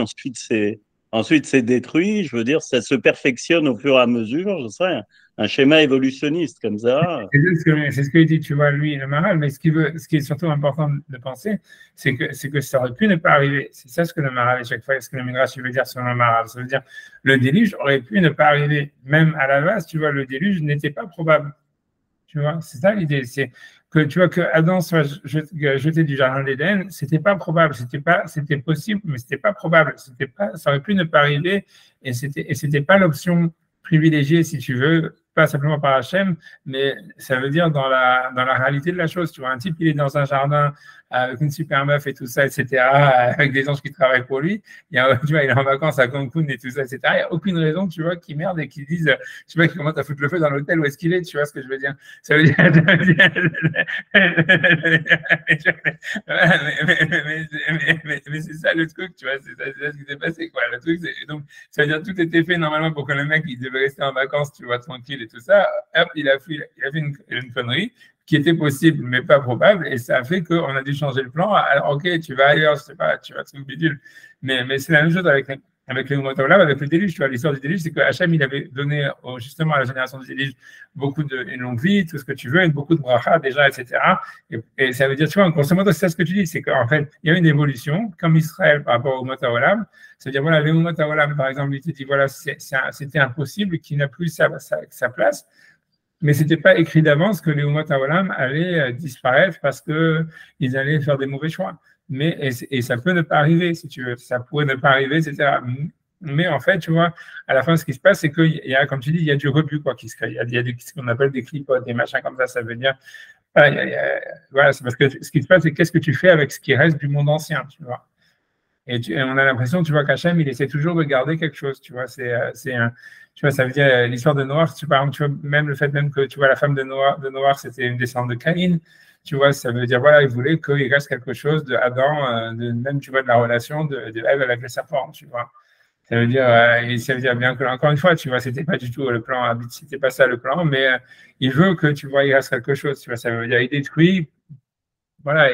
S3: Ensuite, c'est détruit. Je veux dire, ça se perfectionne au fur et à mesure. Je sais, un schéma évolutionniste comme ça.
S1: C'est ce que dit, tu vois, lui, le Maharal, mais ce qui est surtout important de penser, c'est que ça aurait pu ne pas arriver. C'est ça ce que le Maharal, à chaque fois, ce que le Midrash veut dire sur le Maharal. Ça veut dire, le déluge aurait pu ne pas arriver. Même à la base, tu vois, le déluge n'était pas probable. Tu vois, c'est ça l'idée. C'est que, tu vois, que Adam soit jeté du jardin d'Éden, c'était pas probable. C'était possible, mais c'était pas probable. Ça aurait pu ne pas arriver, et c'était pas l'option privilégiée, si tu veux, pas simplement par Hachem, mais ça veut dire dans la réalité de la chose. Tu vois, un type, il est dans un jardin avec une super meuf et tout ça, etc., avec des anges qui travaillent pour lui. Tu vois, il est en vacances à Cancun et tout ça, etc. Il n'y a aucune raison, tu vois, qu'ils merdent et qu'ils disent, je sais pas, qu'ils commencent à foutre le feu dans l'hôtel où est-ce qu'il est, tu vois ce que je veux dire. Ça veut dire, mais c'est ça le truc, tu vois, c'est ça ce qui s'est passé, quoi. Le truc, donc, ça veut dire tout était fait normalement pour que le mec, il devait rester en vacances, tu vois, tranquille et tout ça. Hop, il a fait une connerie qui était possible, mais pas probable, et ça a fait qu'on a dû changer le plan. Alors, ok, tu vas ailleurs, je sais pas, tu vas truc bidule. Mais c'est la même chose avec avec les Olam, avec le déluge. Tu vois, l'histoire du déluge, c'est que Hachem, il avait donné justement à la génération du déluge une longue vie, tout ce que tu veux, et beaucoup de bracha déjà, etc. Et ça veut dire, tu vois, en grosso modo, c'est ça ce que tu dis, c'est qu'en fait, il y a une évolution, comme Israël par rapport au Olam. C'est-à-dire, voilà, les Olam, par exemple, il te dit, voilà, c'était impossible, qu'il n'a plus sa place. Mais ce n'était pas écrit d'avance que les Olam allaient disparaître parce qu'ils allaient faire des mauvais choix. Et ça peut ne pas arriver, si tu veux. Ça pourrait ne pas arriver, etc. Mais en fait, tu vois, à la fin, ce qui se passe, c'est qu'il y a, comme tu dis, il y a du rebut quoi, qui se crée. Il y a ce qu'on appelle des clipotes, des machins comme ça. Ça veut dire, voilà, c'est parce que ce qui se passe, c'est qu'est-ce que tu fais avec ce qui reste du monde ancien, tu vois. Et on a l'impression, tu vois, qu'Hachem, il essaie toujours de garder quelque chose, tu vois. Tu vois, ça veut dire l'histoire de Noach, par exemple, tu vois, même le fait même que, tu vois, la femme de Noach, c'était une descendante de Caïn. Tu vois, ça veut dire, voilà, il voulait qu'il reste quelque chose de Adam, même, tu vois, de la relation de Ève avec le serpent, tu vois. Ça veut dire bien que, encore une fois, tu vois, c'était pas du tout le plan, c'était pas ça le plan, mais il veut que, tu vois, il reste quelque chose, tu vois, ça veut dire, il détruit, voilà,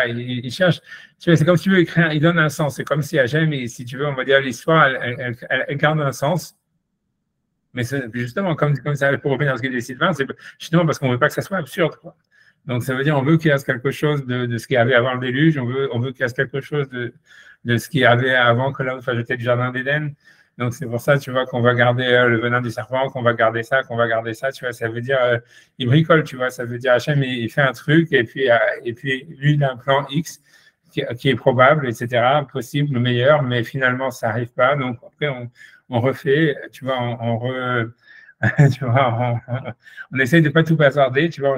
S1: il cherche, tu vois, c'est comme si tu veux écrire, il donne un sens, c'est comme si Hachem, si tu veux, on va dire, l'histoire, elle garde un sens. Mais justement, comme ça, pour revenir à ce que dit Sylvain, c'est justement parce qu'on ne veut pas que ça soit absurde, quoi. Donc, ça veut dire on veut qu'il reste quelque chose de ce qu'il y avait avant le déluge, on veut qu'il reste quelque chose de ce qu'il y avait avant que l'homme soit jeté du jardin d'Éden. Donc, c'est pour ça, tu vois, qu'on va garder le venin du serpent, qu'on va garder ça, tu vois. Ça veut dire, il bricole, tu vois. Ça veut dire, Hachem, il fait un truc, et puis lui, il a un plan X qui est probable, etc., possible, le meilleur, mais finalement, ça n'arrive pas. Donc, après, on refait, tu vois, tu vois, on essaye de pas tout bazarder, tu vois,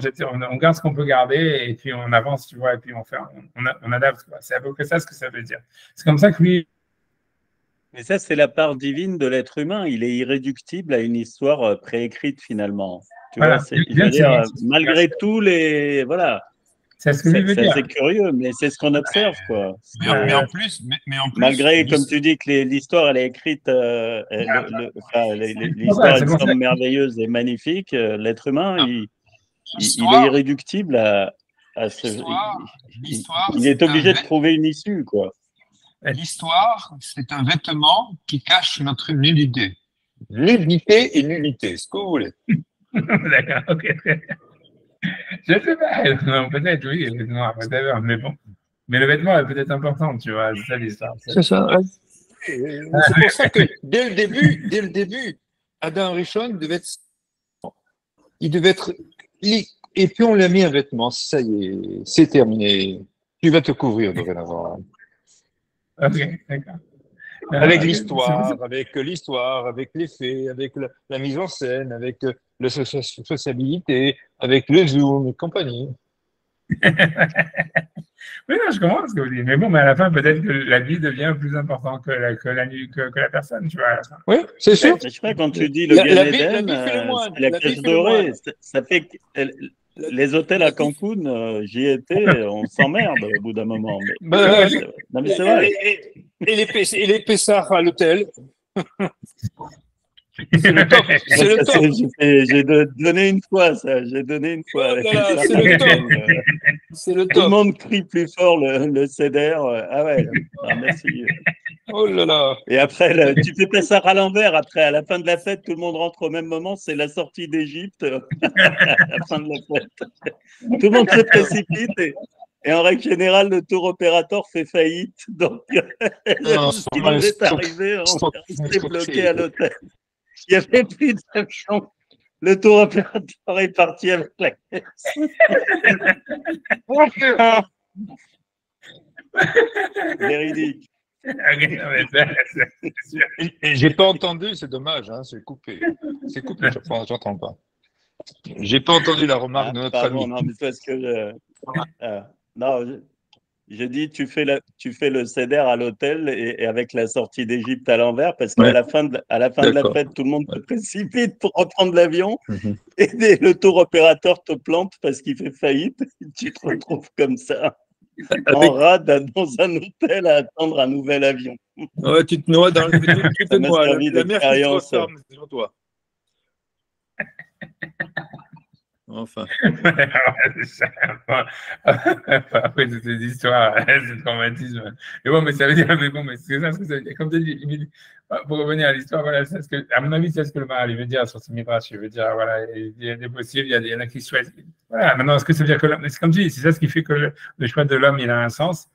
S1: on garde ce qu'on peut garder et puis on avance, tu vois, et puis on adapte, quoi. C'est à peu près ça ce que ça veut dire. C'est comme ça que lui.
S3: Mais ça, c'est la part divine de l'être humain. Il est irréductible à une histoire préécrite finalement. Tu
S1: Voilà,
S3: vois, c'est-à-dire, malgré tous les, voilà.
S1: C'est ce que lui veut dire.
S3: C'est curieux, mais c'est ce qu'on observe, quoi.
S6: Mais en plus,
S3: malgré, comme tu dis, que l'histoire, elle est écrite, l'histoire, elle semble merveilleuse et magnifique. L'être humain, il est irréductible à ce. Il est obligé de trouver une issue, quoi.
S6: L'histoire, c'est un vêtement qui cache notre nudité. Nudité et nullité, ce que vous voulez.
S1: D'accord, ok. Je sais pas, non, peut-être, oui, non, peut-être, mais bon. Mais le vêtement est peut-être important, tu vois, c'est ça l'histoire.
S5: C'est ça, ouais. C'est pour ça que dès le début, Adam Rishon il devait être, et puis on lui a mis un vêtement, ça y est, c'est terminé. Tu vas te couvrir dorénavant.
S1: Ok, d'accord.
S5: Avec l'histoire, avec les faits, avec la mise en scène, avec la sociabilité, avec le zoom et compagnie.
S1: Oui, non, je comprends ce que vous dites. Mais bon, mais à la fin, peut-être que la vie devient plus importante que la personne, tu vois, à la fin.
S5: Oui, c'est sûr.
S3: Je crois quand tu dis le Gan Eden, la pièce dorée, ça fait que les hôtels à Cancun, j'y étais, on s'emmerde au bout d'un moment. Non, mais c'est vrai.
S5: Et les Pessards à l'hôtel. C'est le top. C'est le top.
S3: J'ai donné une fois, ça. J'ai donné une fois.
S5: C'est le top. C'est le top.
S3: Tout le monde crie plus fort le CDR. Ah ouais, merci.
S5: Oh là là.
S3: Et après, tu fais pas ça à l'envers. Après, à la fin de la fête, tout le monde rentre au même moment. C'est la sortie d'Égypte. À la fin de la fête. Tout le monde se précipite. Et en règle générale, le tour opérateur fait faillite. Donc, ce qui nous est arrivé, on est bloqué à l'hôtel. Il n'y avait plus d'avion. Le tour opérateur est parti avec la caisse. Véridique.
S5: J'ai pas entendu, c'est dommage, hein, c'est coupé. C'est coupé, j'entends pas. J'ai pas entendu la remarque de notre ami.
S3: Non, mais parce que non, j'ai dit tu fais le CEDER à l'hôtel et avec la sortie d'Égypte à l'envers parce qu'à la fin de la fête, tout le monde se précipite pour reprendre l'avion et le tour opérateur te plante parce qu'il fait faillite. Et tu te retrouves comme ça. En rade dans un hôtel à attendre un nouvel avion.
S5: Ouais, tu te noies dans le noix. La mer qui se referme sur toi.
S3: Enfin.
S1: Après toutes ces histoires, ce traumatisme. Mais bon, mais ça veut dire, mais bon, mais c'est ça ce que ça veut dire. Comme tu dis, pour revenir à l'histoire, voilà, c'est ce que, à mon avis, c'est ce que le Maharal veut dire sur ce midrash. Il veut dire, voilà, il y a des possibles, il y en a qui choisissent. Voilà, maintenant, est-ce que ça veut dire que c'est comme tu dis, c'est ça ce qui fait que le choix de l'homme, il a un sens.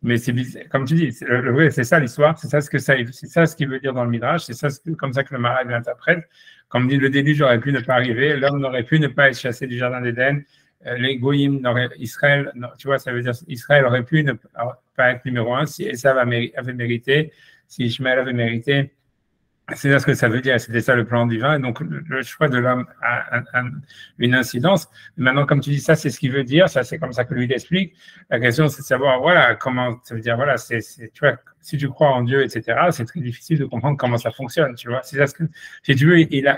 S1: Mais c'est comme tu dis, le vrai, c'est ça l'histoire, c'est ça ce qu'il veut dire dans le Midrash, c'est ça comme ça que le Maharal l'interprète. Comme dit, le déluge aurait pu ne pas arriver, l'homme n'aurait pu ne pas être chassé du jardin d'Éden, les Goïm Israël, tu vois, ça veut dire Israël aurait pu ne pas être numéro un si Esav avait mérité, si Ishmaël avait mérité. C'est ça ce que ça veut dire, c'était ça le plan divin. Et donc, le choix de l'homme a une incidence. Maintenant, comme tu dis, ça, c'est ce qu'il veut dire, ça, c'est comme ça que lui l'explique. La question, c'est de savoir, voilà, comment, ça veut dire, voilà, tu vois, si tu crois en Dieu, etc., c'est très difficile de comprendre comment ça fonctionne, tu vois. C'est ça ce que, si tu veux, tu vois,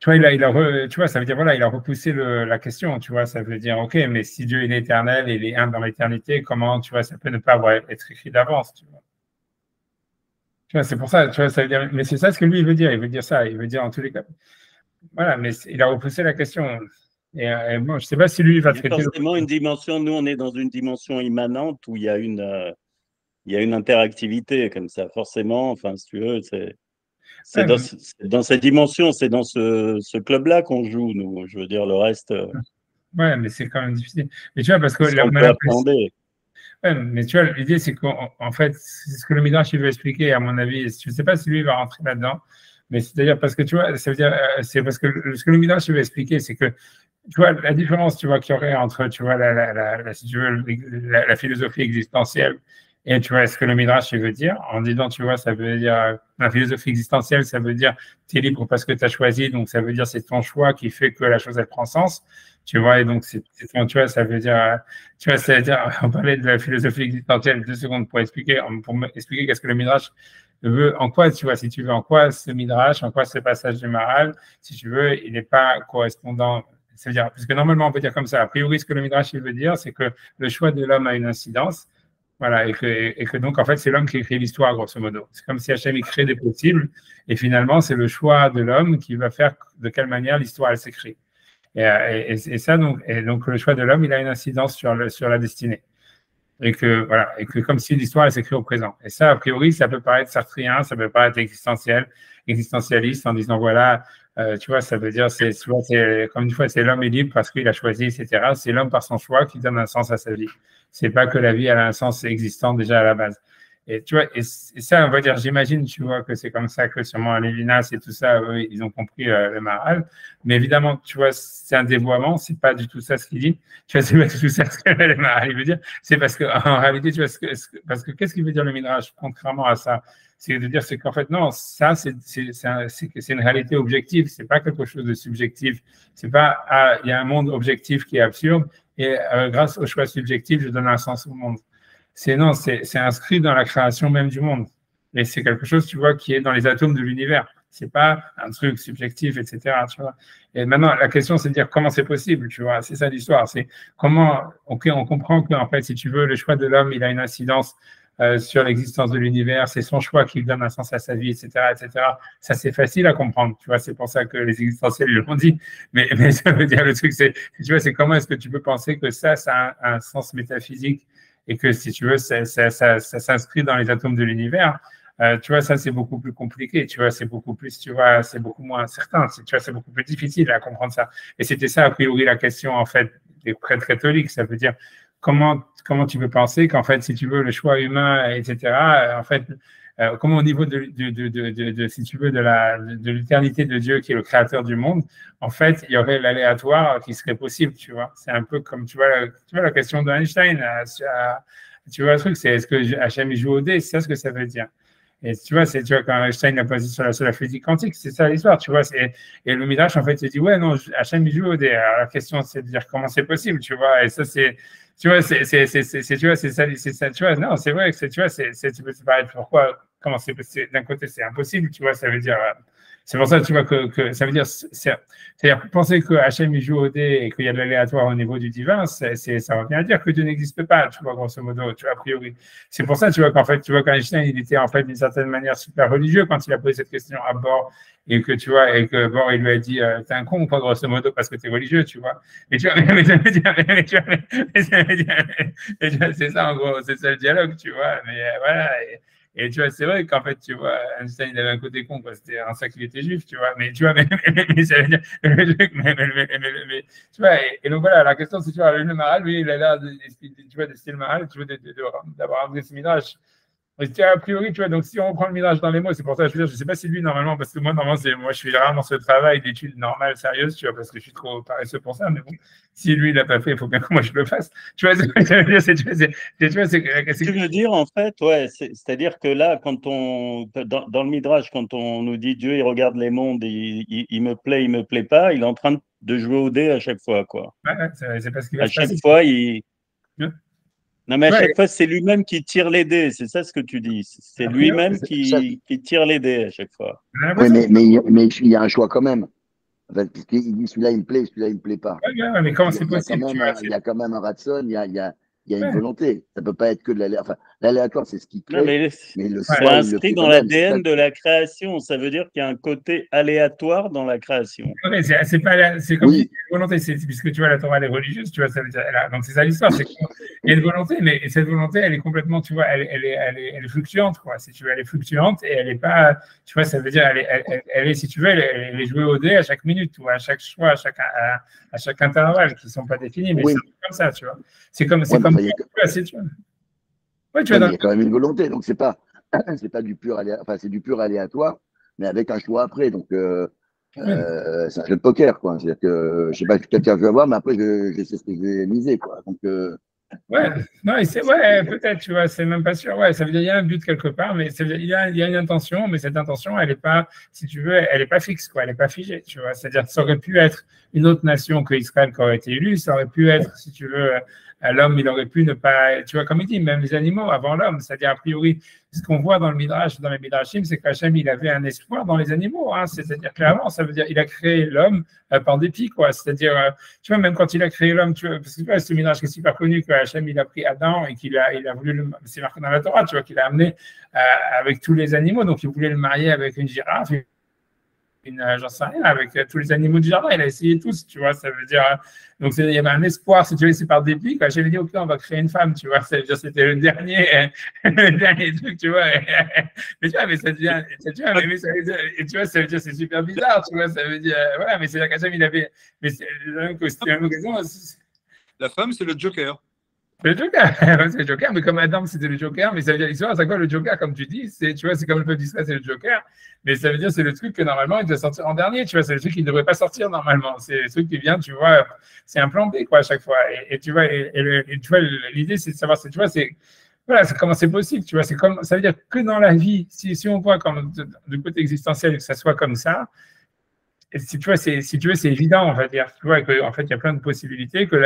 S1: tu vois, ça veut dire, voilà, il a repoussé la question, tu vois, ça veut dire, ok, mais si Dieu est éternel et il est un dans l'éternité, comment, tu vois, ça peut ne pas être écrit d'avance, tu vois. Tu vois, c'est pour ça, tu vois, ça veut dire, mais c'est ça ce que lui, il veut dire ça, il veut dire en tous les cas. Voilà, mais il a repoussé la question. Et bon, je ne sais pas si lui va traiter.
S3: Forcément, une dimension, nous, on est dans une dimension immanente où il y a une interactivité comme ça, forcément, enfin, si tu veux, c'est dans cette dimension, c'est dans ce club-là qu'on joue, nous, je veux dire, le reste.
S1: Ouais, mais c'est quand même difficile. Mais tu vois, parce que
S3: on peut appréhender.
S1: Ouais, mais tu vois, l'idée, c'est qu'en fait, c'est ce que le Midrash il veut expliquer, à mon avis. Je ne sais pas si lui va rentrer là-dedans, mais c'est-à-dire parce que tu vois, ça veut dire, c'est parce que ce que le Midrash il veut expliquer, c'est que tu vois, la différence, tu vois, qu'il y aurait entre, tu vois, si tu veux, la philosophie existentielle et tu vois, ce que le Midrash il veut dire, en disant, tu vois, ça veut dire, la philosophie existentielle, ça veut dire, tu es libre parce que tu as choisi, donc ça veut dire, c'est ton choix qui fait que la chose, elle prend sens. Tu vois, et donc, tu vois, ça veut dire, tu vois, c'est-à-dire, on parlait de la philosophie existentielle 2 secondes pour expliquer qu'est-ce que le Midrash veut, en quoi, tu vois, si tu veux, en quoi ce Midrash, en quoi ce passage du Maharal, si tu veux, il n'est pas correspondant. C'est-à-dire, parce que normalement, on peut dire comme ça, a priori, ce que le Midrash il veut dire, c'est que le choix de l'homme a une incidence, voilà, et que donc, en fait, c'est l'homme qui écrit l'histoire, grosso modo. C'est comme si Hachem, il crée des possibles, et finalement, c'est le choix de l'homme qui va faire de quelle manière l'histoire, elle s'écrit. Et ça, donc le choix de l'homme, il a une incidence sur la destinée. Et que, voilà, et que comme si l'histoire, elle s'écrit au présent. Et ça, a priori, ça peut paraître sartrien, ça peut paraître existentialiste, en disant, voilà, tu vois, ça veut dire, comme une fois, c'est l'homme est libre parce qu'il a choisi, etc. C'est l'homme par son choix qui donne un sens à sa vie. C'est pas que la vie, elle a un sens existant déjà à la base. Et tu vois, et ça, on va dire, j'imagine, tu vois, que c'est comme ça que sûrement Lévinas et tout ça, eux, ils ont compris le Maharal. Mais évidemment, tu vois, c'est un dévoiement, c'est pas du tout ça ce qu'il dit. Tu vois, c'est pas du tout ça ce que le Maharal veut dire. C'est parce qu'en réalité, tu vois, parce que qu'est-ce qu'il veut dire le Midrash, contrairement à ça? C'est de dire, c'est qu'en fait, non, ça, c'est une réalité objective, c'est pas quelque chose de subjectif. C'est pas, il y a un monde objectif qui est absurde, et grâce au choix subjectif, je donne un sens au monde. C'est inscrit dans la création même du monde. Et c'est quelque chose, tu vois, qui est dans les atomes de l'univers. C'est pas un truc subjectif, etc., tu vois. Et maintenant, la question, c'est de dire comment c'est possible, tu vois. C'est ça l'histoire. C'est comment, ok, on comprend que, en fait, si tu veux, le choix de l'homme, il a une incidence sur l'existence de l'univers. C'est son choix qui donne un sens à sa vie, etc., etc. Ça, c'est facile à comprendre, tu vois. C'est pour ça que les existentiels, ils l'ont dit. Mais ça veut dire, le truc, tu vois, c'est comment est-ce que tu peux penser que ça a un sens métaphysique et que, si tu veux, ça s'inscrit dans les atomes de l'univers. Tu vois, ça, c'est beaucoup plus compliqué. Tu vois, c'est beaucoup plus, tu vois, c'est beaucoup moins certain. Tu vois, c'est beaucoup plus difficile à comprendre ça. Et c'était ça, a priori, la question, en fait, des prêtres catholiques. Ça veut dire comment tu peux penser qu'en fait, si tu veux, le choix humain, etc., en fait, comment au niveau si tu veux, de l'éternité de Dieu qui est le créateur du monde, en fait, il y aurait l'aléatoire qui serait possible, tu vois. C'est un peu comme, tu vois, la question d'Einstein, tu vois, le truc, c'est est-ce que Hachem joue au dé, c'est ça ce que ça veut dire. Et tu vois, quand Einstein a posé sur la physique quantique, c'est ça l'histoire, tu vois. Et le Midrash, en fait, il dit, ouais, non, Hachem joue au dé. Alors, la question, c'est de dire comment c'est possible, tu vois. Et ça, tu vois, tu vois, c'est ça, tu vois, non, c'est vrai que tu vois, ça peut paraître pourquoi comment d'un côté, c'est impossible, tu vois, ça veut dire. C'est pour ça, tu vois, que ça veut dire, c'est-à-dire penser que Hachem il joue au dé et qu'il y a de l'aléatoire au niveau du divin, ça revient à dire que Dieu n'existe pas, tu vois, grosso modo, tu vois, a priori. C'est pour ça, tu vois, qu'en fait, tu vois, qu'Einstein, il était en fait d'une certaine manière super religieux quand il a posé cette question à Bohr et que, tu vois, et que Bohr, il lui a dit, t'es un con ou pas, grosso modo, parce que t'es religieux, tu vois. Et tu vois, mais ça veut dire, c'est ça, en gros, c'est ça le dialogue, tu vois, mais voilà. Et tu vois, c'est vrai qu'en fait, tu vois, Einstein, il avait un côté con, quoi. C'était un sac, il était juif, tu vois. Mais tu vois, mais ça veut dire, tu vois, et donc voilà, la question, c'est, tu vois, le Maharal, lui, il a l'air tu vois, de style Maharal, tu vois, d'avoir un ce midrash. A priori, tu vois, donc si on reprend le midrash dans les mots, c'est pour ça que je veux dire, je ne sais pas si lui, normalement, parce que moi, normalement, moi, je suis rarement ce travail d'études normales, sérieuses, tu vois, parce que je suis trop paresseux pour ça, mais bon, si lui, il l'a pas fait, il faut bien que moi, je le fasse. Tu vois, ça veut dire,
S3: ce que tu veux dire, en fait, ouais, c'est-à-dire que là, dans le midrash, quand on nous dit Dieu, il regarde les mondes, il me plaît pas, il est en train de jouer au dé à chaque fois, quoi.
S1: Ouais, c'est parce qu'il va
S3: à
S1: se
S3: chaque
S1: passer.
S3: fois,
S1: Ouais.
S3: Non, mais à chaque fois, c'est lui-même qui tire les dés, c'est ça ce que tu dis. C'est lui-même qui tire les dés à chaque fois.
S2: Oui, mais il y a un choix quand même. En fait, puisqu'il dit celui-là, il me plaît, celui-là, il ne me plaît pas.
S1: Ouais, mais comment c'est possible, tu vois,
S2: il y a quand même un ratson, il y a une volonté. Ça ne peut pas être que de l'aléatoire. Enfin, l'aléatoire, c'est ce qui crée,
S3: Non, mais
S2: le
S3: c'est
S2: choix, il le
S3: inscrit
S2: fait
S3: dans
S2: quand même.
S3: l'ADN de la création. Ça veut dire qu'il y a un côté aléatoire dans la création.
S1: Ouais, c'est pas, c'est comme
S2: Oui.
S1: une volonté, puisque tu vois, la Torah, elle est religieuse, tu vois, ça veut dire, donc c'est ça l'histoire, c'est qu'il y a une volonté, mais cette volonté, elle est complètement, tu vois, elle est fluctuante, quoi, si tu veux, elle est fluctuante et elle est pas, tu vois, ça veut dire, elle est, si tu veux, elle est jouée au dé à chaque minute, ou à chaque choix, à chaque intervalle, qui ne sont pas définis, mais
S2: Oui.
S1: c'est comme ça, tu vois. C'est comme,
S2: Ouais,
S1: tu vois,
S2: ouais, il y a quand même une volonté, donc c'est pas du pur aléatoire, enfin, c'est du pur aléatoire, mais avec un choix après, donc c'est un jeu de poker, quoi. C'est-à-dire que je sais pas si quelqu'un veut avoir, mais après je sais ce que je vais miser, quoi. Donc
S1: ouais, non, ouais, peut-être, tu vois, c'est même pas sûr. Ouais, ça veut dire qu'il y a un but quelque part, mais ça veut dire, il y a une intention, mais cette intention, elle est pas, si tu veux, elle est pas fixe, quoi, elle est pas figée, tu vois. C'est-à-dire que ça aurait pu être une autre nation que Israël qui aurait été élue, ça aurait pu être, si tu veux, l'homme, il aurait pu ne pas, tu vois, comme il dit, même les animaux avant l'homme, c'est-à-dire, a priori, ce qu'on voit dans le Midrash, dans les Midrashim, c'est qu'Hachem, il avait un espoir dans les animaux, hein, c'est-à-dire, clairement, ça veut dire, il a créé l'homme par dépit, quoi, c'est-à-dire, tu vois, même quand il a créé l'homme, tu vois, parce que tu vois, ce Midrash qui est super connu, que Hachem, il a pris Adam et il a voulu, c'est marqué dans la Torah, tu vois, qu'il a amené avec tous les animaux, donc il voulait le marier avec une girafe, j'en sais rien, avec tous les animaux du jardin, il a essayé tous, tu vois, ça veut dire, donc il y avait un espoir, si tu veux, c'est par dépit, quoi. J'avais dit, ok, on va créer une femme, tu vois, ça veut dire, c'était le dernier truc, tu vois, mais tu vois, mais ça devient, tu vois, mais ça veut dire, et tu vois, ça veut dire, c'est super bizarre, tu vois, ça veut dire, voilà, mais c'est là qu'Hachem, il avait, mais c'est la même occasion.
S4: La femme, c'est le Joker.
S1: Le Joker, c'est le Joker, mais comme Adam c'était le Joker, mais ça veut dire l'histoire, à chaque fois le Joker, comme tu dis, tu vois, c'est comme le peuple d'Israël, c'est le Joker, mais ça veut dire c'est le truc que normalement il doit sortir en dernier, tu vois, c'est le truc qui ne devrait pas sortir normalement, c'est le truc qui vient, tu vois, c'est un plan B quoi à chaque fois, et tu vois, tu vois, l'idée c'est de savoir, tu vois, c'est voilà, c'est comment c'est possible, tu vois, c'est comme, ça veut dire que dans la vie, si on voit comme du côté existentiel que ça soit comme ça. Et si tu vois, c'est évident, on va dire, tu vois, qu'en fait, il y a plein de possibilités, que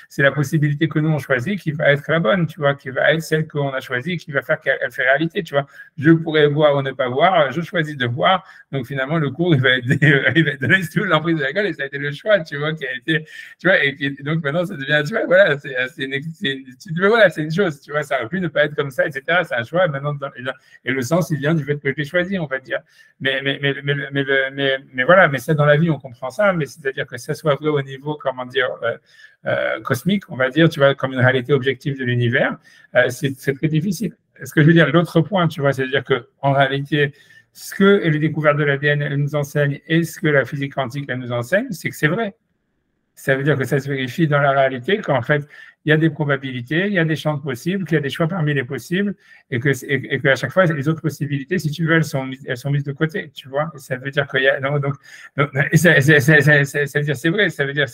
S1: c'est la possibilité que nous, on choisit qui va être la bonne, tu vois, qui va être celle qu'on a choisie, qui va faire qu'elle fait réalité, tu vois. Je pourrais voir ou ne pas voir, je choisis de voir, donc finalement, le cours, il va être donné sous l'emprise de l'école, et ça a été le choix, tu vois, qui a été, tu vois, et donc maintenant, ça devient, tu vois, voilà, c'est une chose, tu vois, ça aurait pu ne pas être comme ça, etc., c'est un choix, maintenant, et le sens, il vient du fait que je l'ai choisi, on va dire. Mais voilà, mais dans la vie, on comprend ça, mais c'est-à-dire que ça soit vrai au niveau, comment dire, cosmique, on va dire, tu vois, comme une réalité objective de l'univers, c'est très difficile. Ce que je veux dire, l'autre point, tu vois, c'est-à-dire qu'en réalité, ce que les découvertes de l'ADN nous enseignent et ce que la physique quantique elle nous enseigne, c'est que c'est vrai. Ça veut dire que ça se vérifie dans la réalité, qu'en fait, il y a des probabilités, il y a des chances possibles, qu'il y a des choix parmi les possibles, et qu'à chaque fois, les autres possibilités, si tu veux, elles sont mises de côté, tu vois. Et ça veut dire qu'il y a. Ça veut dire, c'est vrai, ça veut dire,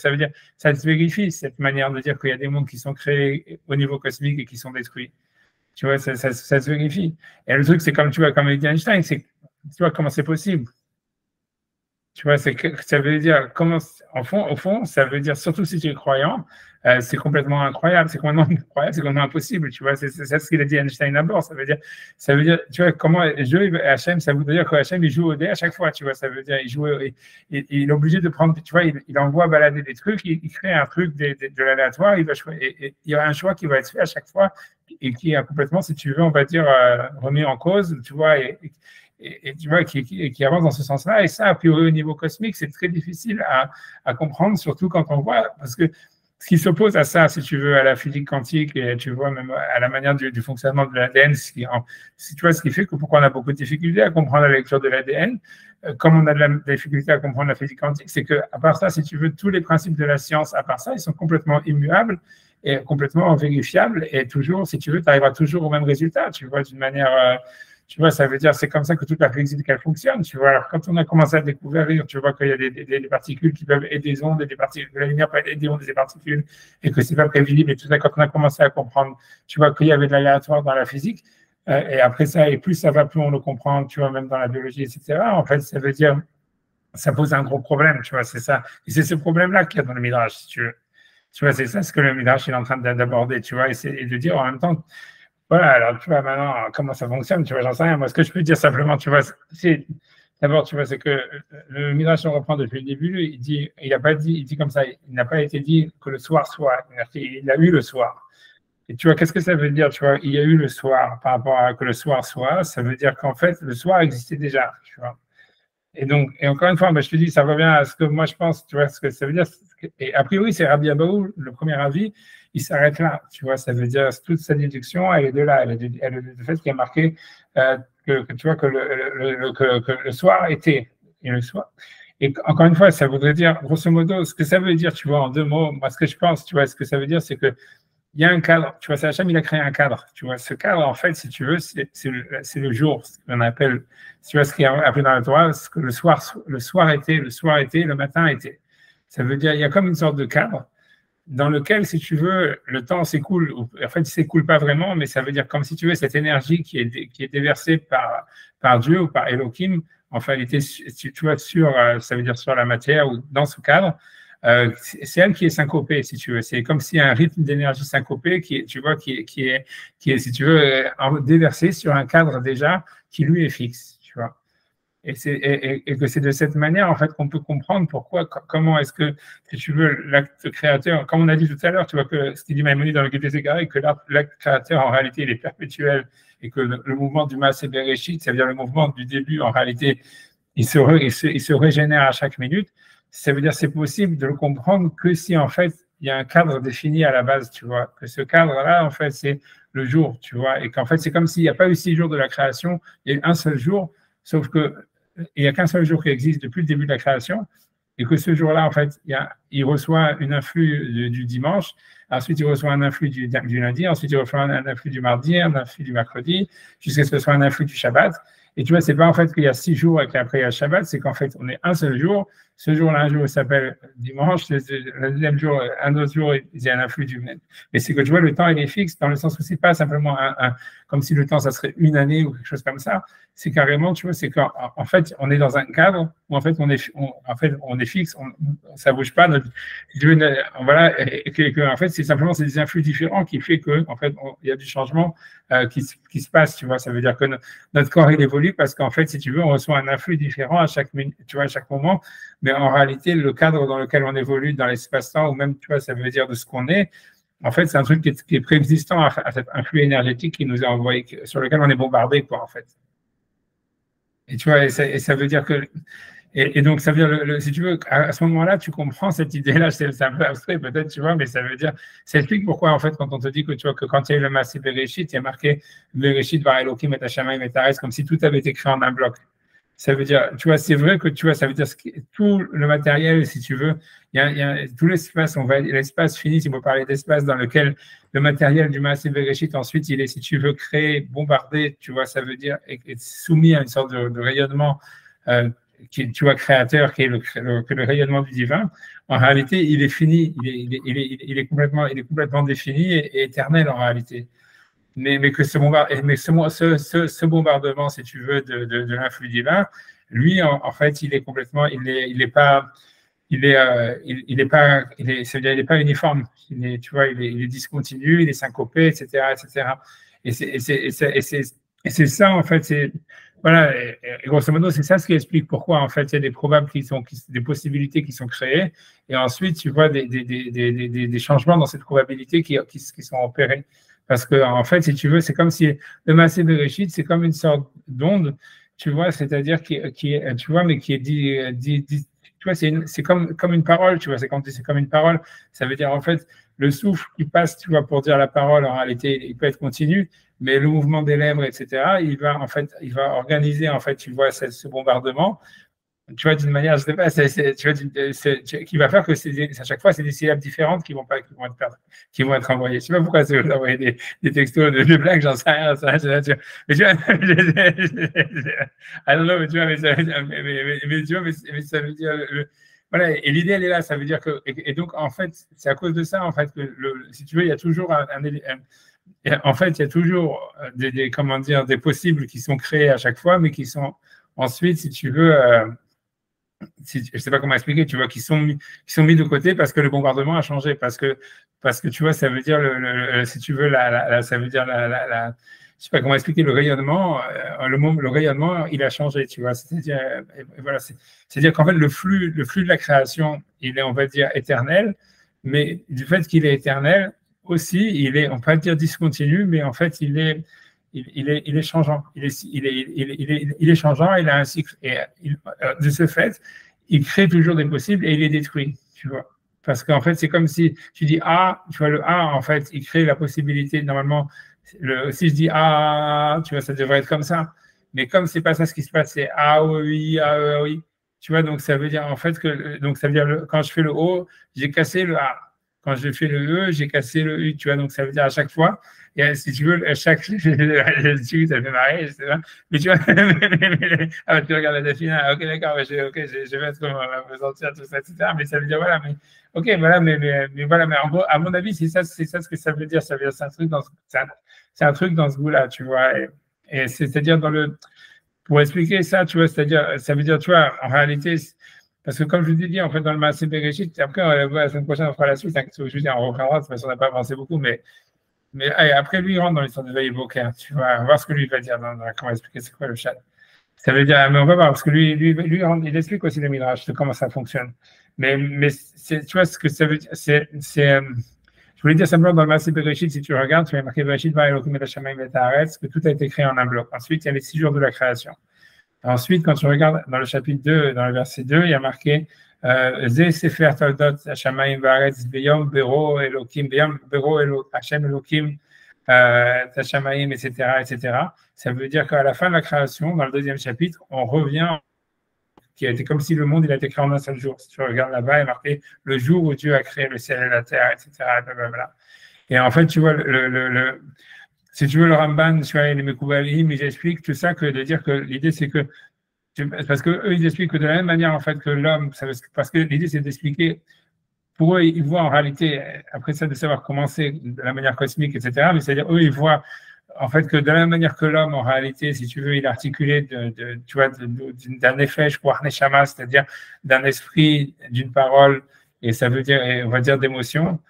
S1: ça se vérifie, cette manière de dire qu'il y a des mondes qui sont créés au niveau cosmique et qui sont détruits. Tu vois, ça se vérifie. Et le truc, c'est comme, tu vois, comme dit Einstein, c'est, tu vois, comment c'est possible. Tu vois, c'est que ça veut dire, comment, au fond, ça veut dire, surtout si tu es croyant, c'est complètement incroyable, c'est complètement incroyable, c'est complètement impossible, tu vois, c'est ce qu'il a dit Einstein d'abord, ça veut dire, tu vois, comment jouer Hachem, ça veut dire que Hachem, il joue au dé à chaque fois, tu vois, ça veut dire, il est obligé de prendre, tu vois, il envoie balader des trucs, il crée un truc de l'aléatoire, il va choisir, et il y a un choix qui va être fait à chaque fois, et qui est complètement, si tu veux, on va dire, remis en cause, tu vois, et tu vois, qui avance dans ce sens-là. Et ça, a priori, au niveau cosmique, c'est très difficile à comprendre, surtout quand on voit, parce que ce qui s'oppose à ça, si tu veux, à la physique quantique, et tu vois, même à la manière du fonctionnement de l'ADN, tu vois, ce qui fait que pourquoi on a beaucoup de difficultés à comprendre la lecture de l'ADN, comme on a de la difficulté à comprendre la physique quantique, c'est qu'à part ça, si tu veux, tous les principes de la science, à part ça, ils sont complètement immuables et complètement vérifiables, et toujours, si tu veux, tu arriveras toujours au même résultat, tu vois, d'une manière... tu vois, ça veut dire, c'est comme ça que toute la physique, elle fonctionne, tu vois. Alors, quand on a commencé à découvrir, tu vois qu'il y a des particules qui peuvent aider des ondes, et des particules, que la lumière peut aider des ondes et des particules, et que c'est pas prévisible, et tout ça, quand on a commencé à comprendre, tu vois, qu'il y avait de l'aléatoire dans la physique, et après ça, et plus ça va, plus on le comprend, tu vois, même dans la biologie, etc. En fait, ça veut dire, ça pose un gros problème, tu vois, c'est ça. Et c'est ce problème-là qu'il y a dans le Midrash, si tu veux. Tu vois, c'est ça ce que le Midrash est en train d'aborder, tu vois, et de dire en même temps, voilà, alors tu vois maintenant comment ça fonctionne, tu vois, j'en sais rien. Moi, ce que je peux dire simplement, tu vois, c'est d'abord, tu vois, c'est que le Midrash, on reprend depuis le début, il dit, il n'a pas dit, il dit comme ça, il n'a pas été dit que le soir soit, il a eu le soir. Et tu vois, qu'est-ce que ça veut dire, tu vois, il y a eu le soir par rapport à que le soir soit, ça veut dire qu'en fait, le soir existait déjà, tu vois. Et donc, et encore une fois, je te dis, ça revient à ce que moi je pense, tu vois, ce que ça veut dire. Et a priori, c'est Rabbi Abaou, le premier avis, il s'arrête là, tu vois, ça veut dire toute sa déduction, elle est de là, elle est du fait qu'il y a marqué que tu vois que le soir était, et le soir. Et encore une fois, ça voudrait dire, grosso modo, ce que ça veut dire, tu vois, en deux mots, moi ce que je pense, tu vois, ce que ça veut dire, c'est que il y a un cadre, tu vois, c'est Hachem, il a créé un cadre, tu vois, ce cadre, en fait, si tu veux, c'est le jour, ce qu'on appelle, tu vois, ce qui est appelé dans la Torah, ce que le soir était, le matin était. Ça veut dire, il y a comme une sorte de cadre dans lequel, si tu veux, le temps s'écoule, en fait, il ne s'écoule pas vraiment, mais ça veut dire comme si tu veux, cette énergie qui est déversée par Dieu ou par Elohim, en réalité, tu vois, ça veut dire sur la matière ou dans ce cadre, c'est elle qui est syncopée, si tu veux. C'est comme si un rythme d'énergie syncopée tu vois, qui est, si tu veux, déversé sur un cadre déjà qui lui est fixe, tu vois. Et que c'est de cette manière, en fait, qu'on peut comprendre pourquoi, comment est-ce que, si tu veux, l'acte créateur, comme on a dit tout à l'heure, tu vois que ce qu'il dit Maïmonide dans le Gueté Ségaré, que l'acte créateur, en réalité, il est perpétuel et que le mouvement du Maaseh Bereshit, c'est-à-dire le mouvement du début, en réalité, il se régénère à chaque minute. Ça veut dire c'est possible de le comprendre que si, en fait, il y a un cadre défini à la base, tu vois, que ce cadre-là, en fait, c'est le jour, tu vois, et qu'en fait, c'est comme s'il n'y a pas eu 6 jours de la création, il y a eu un seul jour, sauf que il n'y a qu'un seul jour qui existe depuis le début de la création, et que ce jour-là, en fait, il reçoit une influx du dimanche, ensuite il reçoit un influx du lundi, ensuite il reçoit un influx du mardi, un influx du mercredi, jusqu'à ce que ce soit un influx du Shabbat. Et tu vois, c'est pas en fait qu'il y a 6 jours et qu'après il y a Shabbat, c'est qu'en fait, on est un seul jour. Ce jour-là, un jour, il s'appelle dimanche. Le deuxième jour, un autre jour, il y a un influx du même. Mais c'est que tu vois, le temps, il est fixe dans le sens où c'est pas simplement comme si le temps, ça serait une année ou quelque chose comme ça. C'est carrément, tu vois, c'est qu'en fait, on est dans un cadre où en fait, on est fixe, ça bouge pas. Voilà, et que en fait, c'est simplement des influx différents qui fait que, en fait, il y a du changement qui se passe, tu vois. Ça veut dire que notre corps, il évolue parce qu'en fait, si tu veux, on reçoit un influx différent à chaque minute, tu vois, à chaque moment. Mais en réalité, le cadre dans lequel on évolue dans l'espace-temps, ou même, tu vois, ça veut dire de ce qu'on est, en fait, c'est un truc qui est préexistant à cet influx énergétique qui nous est envoyé, sur lequel on est bombardé, quoi, en fait. Et tu vois, et ça veut dire que. Et donc, ça veut dire, si tu veux, à ce moment-là, tu comprends cette idée-là, c'est un peu abstrait peut-être, tu vois, mais ça veut dire, ça explique pourquoi, en fait, quand on te dit que, tu vois, que quand il y a eu le Maaseh Bereshit, il y a marqué Bereshit var Elohim et Hashamayim et Haaretz, comme si tout avait été créé en un bloc. Ça veut dire, tu vois, c'est vrai que, tu vois, ça veut dire tout le matériel, si tu veux, il y a tout l'espace, l'espace fini, si vous parlez d'espace dans lequel le matériel du Maaseh Bereshit, ensuite, il est, si tu veux, créé, bombardé, tu vois, ça veut dire, est soumis à une sorte de rayonnement, qui, tu vois, créateur, qui est le rayonnement du divin. En réalité, il est fini, il est complètement défini et éternel en réalité. Mais ce bombardement, si tu veux, de l'influx divin, lui, en fait, il est complètement, il est pas, il est pas, c'est-à-dire, il est pas uniforme. Tu vois, il est discontinu, il est syncopé, etc., etc. Et c'est ça, en fait, c'est, voilà, et grosso modo, c'est ça ce qui explique pourquoi, en fait, il y a des probables des possibilités qui sont créées, et ensuite, tu vois des changements dans cette probabilité qui sont opérés. Parce que, en fait, si tu veux, c'est comme si le Maaseh Bereshit, c'est comme une sorte d'onde, tu vois, c'est-à-dire tu vois, mais qui est tu vois, c'est comme une parole, tu vois, c'est comme une parole. Ça veut dire, en fait, le souffle qui passe, tu vois, pour dire la parole, en réalité, il peut être continu, mais le mouvement des lèvres, etc., il va organiser, en fait, tu vois, ce bombardement, tu vois, d'une manière, je sais pas, qui va faire que à chaque fois, c'est des syllabes différentes qui vont être envoyées. Je sais pas pourquoi vous envoyez des textos de blagues, j'en sais rien, mais tu vois, I don't know, mais tu vois, mais ça veut dire, voilà, et l'idée, elle est là, ça veut dire que, et donc, en fait, c'est à cause de ça, en fait, que, si tu veux, il y a toujours en fait, il y a toujours comment dire, des possibles qui sont créés à chaque fois, mais qui sont ensuite, si tu veux, je ne sais pas comment expliquer, tu vois, qui sont mis de côté parce que le bombardement a changé, parce que tu vois, ça veut dire, si tu veux, ça veut dire je sais pas comment expliquer le rayonnement, le rayonnement, il a changé, tu vois, c'est-à-dire, voilà, c'est-à-dire qu'en fait, le flux de la création, il est, on va dire, éternel, mais du fait qu'il est éternel, aussi, on peut pas dire discontinu, mais en fait, il est changeant. Il est changeant, il a un cycle. Et de ce fait, il crée toujours des possibles et il les détruit, tu vois. Parce qu'en fait, c'est comme si tu dis A, tu vois, le A, en fait, il crée la possibilité, normalement, si je dis A, tu vois, ça devrait être comme ça. Mais comme c'est pas ça ce qui se passe, c'est A, O, I, A, E, O, I. Tu vois, donc ça veut dire, en fait, donc ça veut dire, quand je fais le O, j'ai cassé le A. Quand je fais le E, j'ai cassé le U, tu vois, donc ça veut dire à chaque fois, et si tu veux, ça fait marrer, je sais pas, mais tu vois, tu regardes la Delphina, ok, d'accord, je vais me sentir tout ça, etc., mais ça veut dire, voilà, mais, ok, voilà, mais voilà, mais en gros, à mon avis, c'est ça ce que ça veut dire, c'est un truc dans ce goût-là, tu vois, et c'est-à-dire pour expliquer ça, tu vois, c'est-à-dire, ça veut dire, tu vois, en réalité, parce que comme je vous ai dit, en fait, dans le Maaseh Bereshit, après, la semaine prochaine, on fera la suite, je veux dire, on reprendra, de toute façon, on n'a pas avancé beaucoup, mais allez, après, lui, il rentre dans l'histoire de Vaïe Boker, tu vois, on va voir ce que lui va dire, comment expliquer c'est quoi le chat. Ça veut dire, mais on va voir, parce que lui il explique aussi le Midrash, de comment ça fonctionne. Mais tu vois, ce que ça veut dire, je voulais dire simplement dans le Maaseh Bereshit, si tu regardes, tu vas marquer Bereshit, va Elokim et Hashamayim et Haaretz, que tout a été créé en un bloc. Ensuite, il y a les 6 jours de la création. Ensuite, quand tu regardes dans le chapitre 2, dans le verset 2, il y a marqué Ze Sefer Toldot Hashamayim Vaaretz Beyom Bero Elokim Beyom Bero Hashem Elokim Hashamayim, etc., etc. Ça veut dire qu'à la fin de la création, dans le 2e chapitre, on revient qui a été comme si le monde il a été créé en un seul jour. Si tu regardes là-bas, il est marqué le jour où Dieu a créé le ciel et la terre, etc. Blablabla. Et en fait, tu vois, si tu veux, le Ramban, tu vois, les Mekoubalim, ils expliquent tout ça, que de dire que l'idée, c'est que, parce que eux, ils expliquent que de la même manière, en fait, que l'homme, parce que l'idée, c'est d'expliquer, pour eux, ils voient en réalité, après ça, de savoir comment c'est de la manière cosmique, etc., mais c'est-à-dire, eux, ils voient, en fait, que de la même manière que l'homme, en réalité, si tu veux, il est articulé tu vois, d'un effet, je crois, neshama, c'est-à-dire d'un esprit, d'une parole, et ça veut dire, on va dire, d'émotion.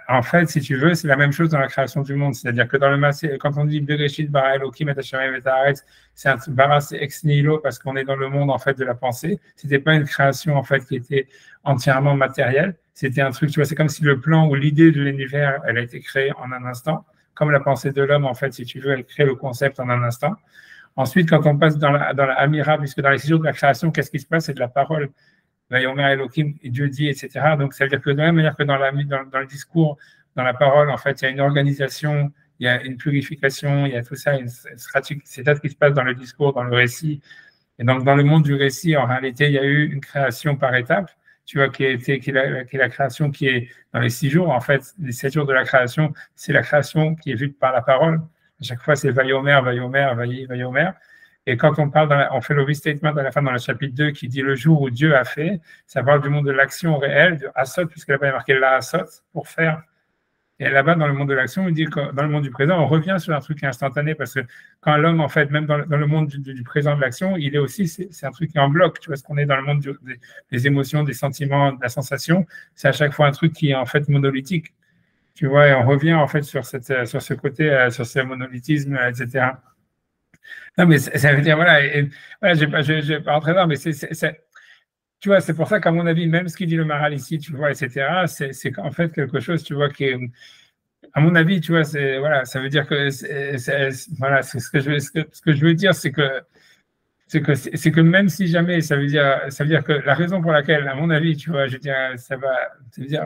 S1: En fait, si tu veux, c'est la même chose dans la création du monde. C'est-à-dire que dans le Maaseh, quand on dit Bereshit bara Elokim et Hashamayim et Haaretz, c'est bara, c'est ex nihilo parce qu'on est dans le monde en fait de la pensée. C'était pas une création en fait qui était entièrement matérielle. C'était un truc, tu vois, c'est comme si le plan ou l'idée de l'univers, elle a été créée en un instant, comme la pensée de l'homme en fait, si tu veux, elle crée le concept en un instant. Ensuite, quand on passe dans la Amira, puisque dans les 6 jours de la création, qu'est-ce qui se passe? C'est de la parole. Vayomer Elohim, et Dieu dit, etc. Donc, ça veut dire que de la même manière que dans le discours, dans la parole, en fait, il y a une organisation, il y a une purification, il y a tout ça, c'est ça ce qui se passe dans le discours, dans le récit. Et donc, dans le monde du récit, en réalité, il y a eu une création par étapes, tu vois, qui est la création qui est dans les 6 jours. En fait, les 7 jours de la création, c'est la création qui est vue par la parole. À chaque fois, c'est Vayomer, Vayomer, Vayomer. Et quand on parle, on fait le restatement à la fin dans le chapitre 2 qui dit le jour où Dieu a fait, ça parle du monde de l'action réelle, de Asot, puisque là-bas il y a marqué la Asot, pour faire. Et là-bas, dans le monde de l'action, il dit que dans le monde du présent, on revient sur un truc instantané parce que quand l'homme, en fait, même dans le monde du présent de l'action, il est aussi, c'est un truc qui est en bloc. Tu vois, ce qu'on est dans le monde des émotions, des sentiments, de la sensation, c'est à chaque fois un truc qui est en fait monolithique. Tu vois, et on revient en fait sur ce côté, sur ce monolithisme, etc. Non, mais ça veut dire, voilà, voilà, je vais pas rentrer là, mais tu vois, c'est pour ça qu'à mon avis, même ce qu'il dit le Maharal ici, tu vois, etc., c'est en fait quelque chose, tu vois, qui est, à mon avis, tu vois, voilà, ça veut dire que, voilà, c'est ce que je veux dire, c'est que même si jamais, ça veut dire que la raison pour laquelle, à mon avis, tu vois, je veux dire, ça veut dire,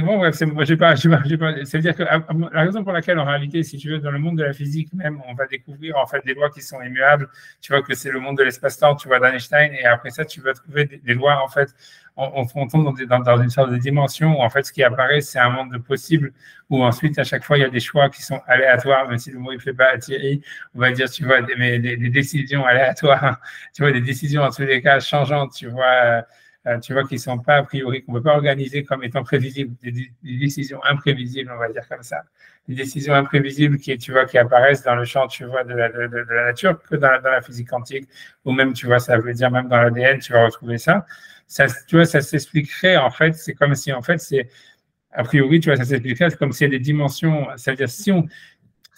S1: bon, bref, ça veut dire que la raison pour laquelle, en réalité, si tu veux, dans le monde de la physique même, on va découvrir en fait des lois qui sont immuables. Tu vois que c'est le monde de l'espace-temps, tu vois, d'Einstein, et après ça, tu vas trouver des lois en fait. On tombe dans une sorte de dimension où en fait, ce qui apparaît, c'est un monde de possible, où ensuite, à chaque fois, il y a des choix qui sont aléatoires, même si le mot il fait pas attirer. On va dire, tu vois, des décisions aléatoires, tu vois, des décisions en tous les cas changeantes, tu vois qui ne sont pas a priori, qu'on ne peut pas organiser comme étant prévisibles, des décisions imprévisibles, on va dire comme ça. Des décisions imprévisibles tu vois, qui apparaissent dans le champ, tu vois, de la nature, que dans la physique quantique, ou même, tu vois, ça veut dire même dans l'ADN, tu vas retrouver ça. Tu vois, ça s'expliquerait, en fait, c'est comme si, en fait, a priori, tu vois, ça s'expliquerait, c'est comme s'il y a des dimensions, ça veut dire, si on,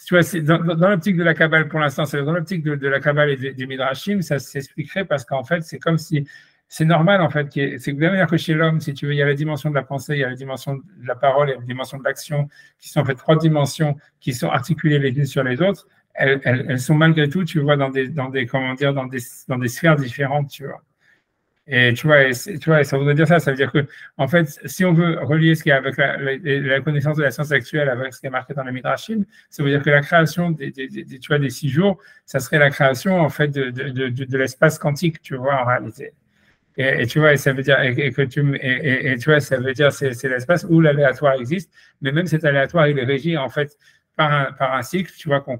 S1: tu vois, dans l'optique de la Kabbale, pour l'instant, c'est dans l'optique de la Kabbale et des Midrashim, ça s'expliquerait parce qu'en fait, c'est comme si c'est normal, en fait. C'est de la manière que chez l'homme, si tu veux, il y a la dimension de la pensée, il y a la dimension de la parole et la dimension de l'action, qui sont en fait 3 dimensions qui sont articulées les unes sur les autres. Elles sont malgré tout, tu vois, dans des sphères différentes, tu vois. Et tu vois, ça voudrait dire ça. Ça veut dire que, en fait, si on veut relier ce qui est avec la connaissance de la science actuelle avec ce qui est marqué dans les Midrashim, ça veut dire que la création tu vois, des 6 jours, ça serait la création, en fait, de l'espace quantique, tu vois, en réalité. Et tu vois, et ça veut dire, tu vois, ça veut dire, c'est l'espace où l'aléatoire existe, mais même cet aléatoire, il est régi, en fait, par un cycle, tu vois, qu'on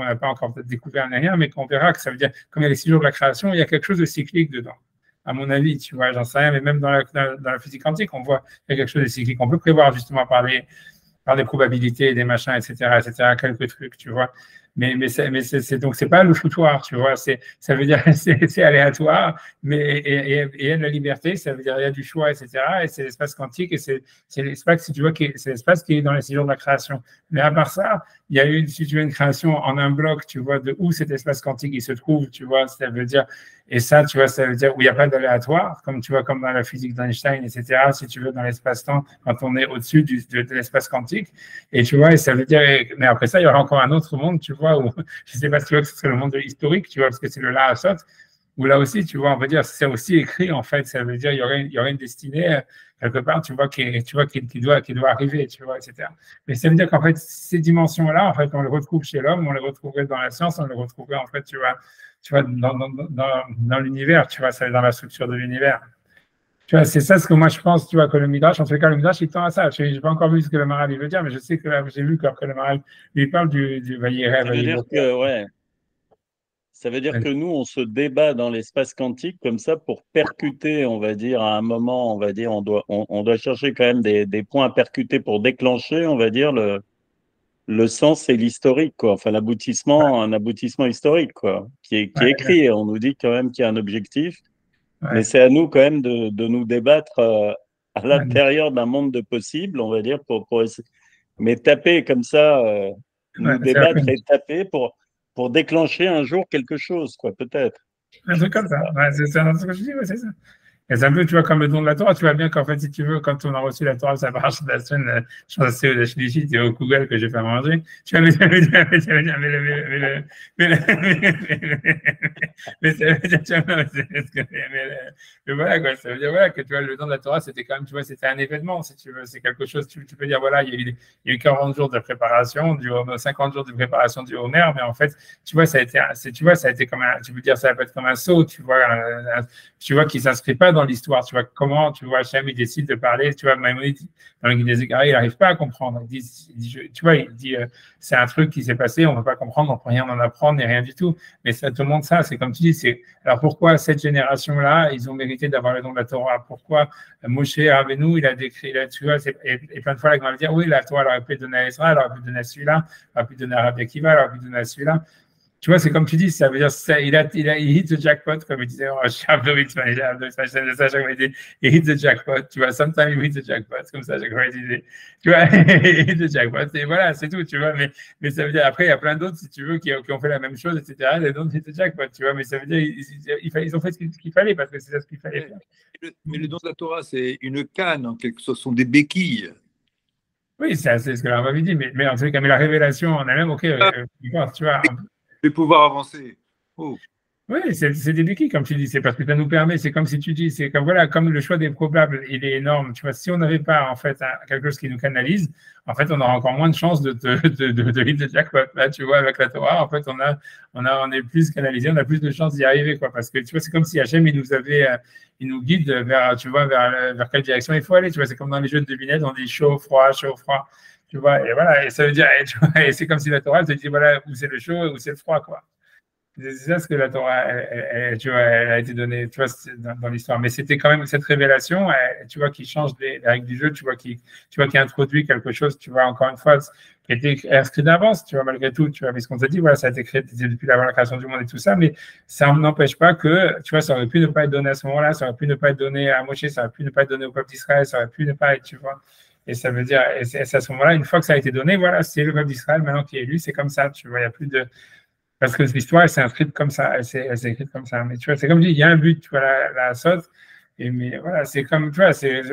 S1: n'a pas encore découvert rien, mais qu'on verra que ça veut dire, comme il y a les 6 jours de la création, il y a quelque chose de cyclique dedans. À mon avis, tu vois, j'en sais rien, mais même dans la physique quantique, on voit qu'il y a quelque chose de cyclique. On peut prévoir justement par des probabilités, des machins, etc., quelques trucs, tu vois. Mais donc c'est pas le foutoir, tu vois. Ça veut dire c'est aléatoire, mais et il y a de la liberté, ça veut dire il y a du choix, etc. Et c'est l'espace quantique et c'est l'espace, si tu vois, c'est l'espace qui est dans les 6 jours de la création. Mais à part ça, il y a eu, si tu veux, une création en un bloc, tu vois, de où cet espace quantique il se trouve, tu vois. Ça veut dire, et ça, tu vois, ça veut dire où il n'y a pas d'aléatoire, comme tu vois, comme dans la physique d'Einstein, etc. Si tu veux, dans l'espace-temps, quand on est au-dessus de l'espace quantique, et tu vois, et ça veut dire, mais après ça, il y aura encore un autre monde, tu vois, où je ne sais pas si tu vois que ce serait le monde historique, tu vois, parce que c'est le Lahasot, où là aussi, tu vois, on va dire, c'est aussi écrit, en fait, ça veut dire, il y aurait une destinée, quelque part, tu vois, qui doit arriver, tu vois, etc. Mais ça veut dire qu'en fait, ces dimensions-là, en fait, on les retrouve chez l'homme, on les retrouverait dans la science, on les retrouverait, en fait, tu vois, dans l'univers, tu vois, c'est dans la structure de l'univers. Tu vois, c'est ça ce que moi je pense, tu vois, que le Midrash, en tout cas, le Midrash, il tend à ça. Je n'ai pas encore vu ce que le Maharal veut dire, mais je sais que là, j'ai vu que le Maharal lui parle du Vayireh.
S3: Ça veut dire que, ouais. Ça veut dire que nous, on se débat dans l'espace quantique comme ça pour percuter, on va dire, à un moment, on va dire, on doit chercher quand même des points à percuter pour déclencher, on va dire, le sens et l'historique, quoi. Enfin, un aboutissement historique, quoi, qui est écrit. On nous dit quand même qu'il y a un objectif. Mais c'est à nous quand même de nous débattre à l'intérieur d'un monde de possibles, on va dire, pour essayer. Mais taper comme ça, nous débattre et taper pour déclencher un jour quelque chose, quoi, peut-être.
S1: Un truc comme ça. C'est ce que je dis, c'est ça. Et c'est un peu, tu vois, comme le don de la Torah, tu vois bien qu'en fait, si tu veux, quand on a reçu la Torah, ça marche la semaine, je pense que c'est au Dashlichit et au Google que j'ai fait manger. Tu vois, mais ça veut dire, mais voilà, quoi, ça veut dire, voilà, que tu vois, le don de la Torah, c'était quand même, tu vois, c'était un événement, si tu veux, c'est quelque chose, tu peux dire, voilà, il y a eu 40 jours de préparation, 50 jours de préparation du Homer, mais en fait, tu vois, ça a été comme tu peux dire, ça peut être comme un saut, tu vois, qui s'inscrit pas dans l'histoire, tu vois, comment, tu vois, Hachem, il décide de parler, tu vois, Maïmonide, dans le Guide des Égarés, il n'arrive pas à comprendre. Tu vois, il dit, c'est un truc qui s'est passé, on ne peut pas comprendre, on ne peut rien en apprendre, et rien du tout. Mais ça te montre ça, c'est comme tu dis, alors pourquoi cette génération-là, ils ont mérité d'avoir le don de la Torah? Pourquoi Moshe Rabbeinu, il a décrit, tu vois, et plein de fois, là, on va dire, oui, la Torah, elle aurait pu donner à Ezra, elle aurait pu donner à celui-là, elle aurait pu donner à Rabbi Akiva, elle aurait pu donner à celui-là. Tu vois, c'est comme tu dis, ça veut dire, il hit the jackpot, comme il disait, il hit the jackpot, tu vois, sometimes il hit the jackpot, comme ça, chaque fois, il disait, tu vois, il hit the jackpot, et voilà, c'est tout, tu vois, mais ça veut dire, après, il y a plein d'autres, si tu veux, qui ont fait la même chose, etc., they don't hit the jackpot, tu vois, mais ça veut dire, ils ont fait ce qu'il fallait, parce que c'est ça ce qu'il fallait faire.
S4: Mais le don de la Torah, c'est une canne, en quelque sorte, ce sont des béquilles.
S1: Oui, c'est ce que l'on m'avait dit, mais en tout cas, mais la révélation en elle-même, ok, tu vois,
S4: Les pouvoirs avancés. Oh.
S1: oui, c'est des béquilles, comme tu dis, c'est parce que ça nous permet, c'est comme si tu dis, c'est comme, voilà, comme le choix des probables, il est énorme, tu vois, si on n'avait pas, en fait, quelque chose qui nous canalise, en fait, on aura encore moins de chances de hit the jackpot. Là, tu vois, avec la Torah, en fait, on est plus canalisé, on a plus de chances d'y arriver, quoi, parce que, tu vois, c'est comme si Hachem, il nous guide vers, tu vois, vers quelle direction il faut aller, tu vois, c'est comme dans les jeux de devinettes, on dit chaud, froid, tu vois, et voilà, et ça veut dire, et c'est comme si la Torah te dit, voilà, où c'est le chaud, où c'est le froid, quoi. C'est ça ce que la Torah, tu vois, elle a été donnée, tu vois, dans l'histoire. Mais c'était quand même cette révélation, tu vois, qui change les règles du jeu, tu vois, qui introduit quelque chose, tu vois, encore une fois, qui était inscrit d'avance, tu vois, malgré tout, tu vois, mais ce qu'on t'a dit, voilà, ça a été créé depuis la création du monde et tout ça, mais ça n'empêche pas que, tu vois, ça aurait pu ne pas être donné à ce moment-là, ça aurait pu ne pas être donné à Moshe, ça aurait pu ne pas être donné au peuple d'Israël, ça aurait pu ne pas être, tu vois. Et ça veut dire, et c'est à ce moment-là, une fois que ça a été donné, voilà, c'est le peuple d'Israël maintenant qui est élu, c'est comme ça, tu vois, il n'y a plus de. Parce que l'histoire, elle s'est inscrite comme ça, elle s'est écrite comme ça. Mais tu vois, c'est comme je dis, il y a un but, tu vois, la saute. Mais voilà, c'est comme, tu vois, c'est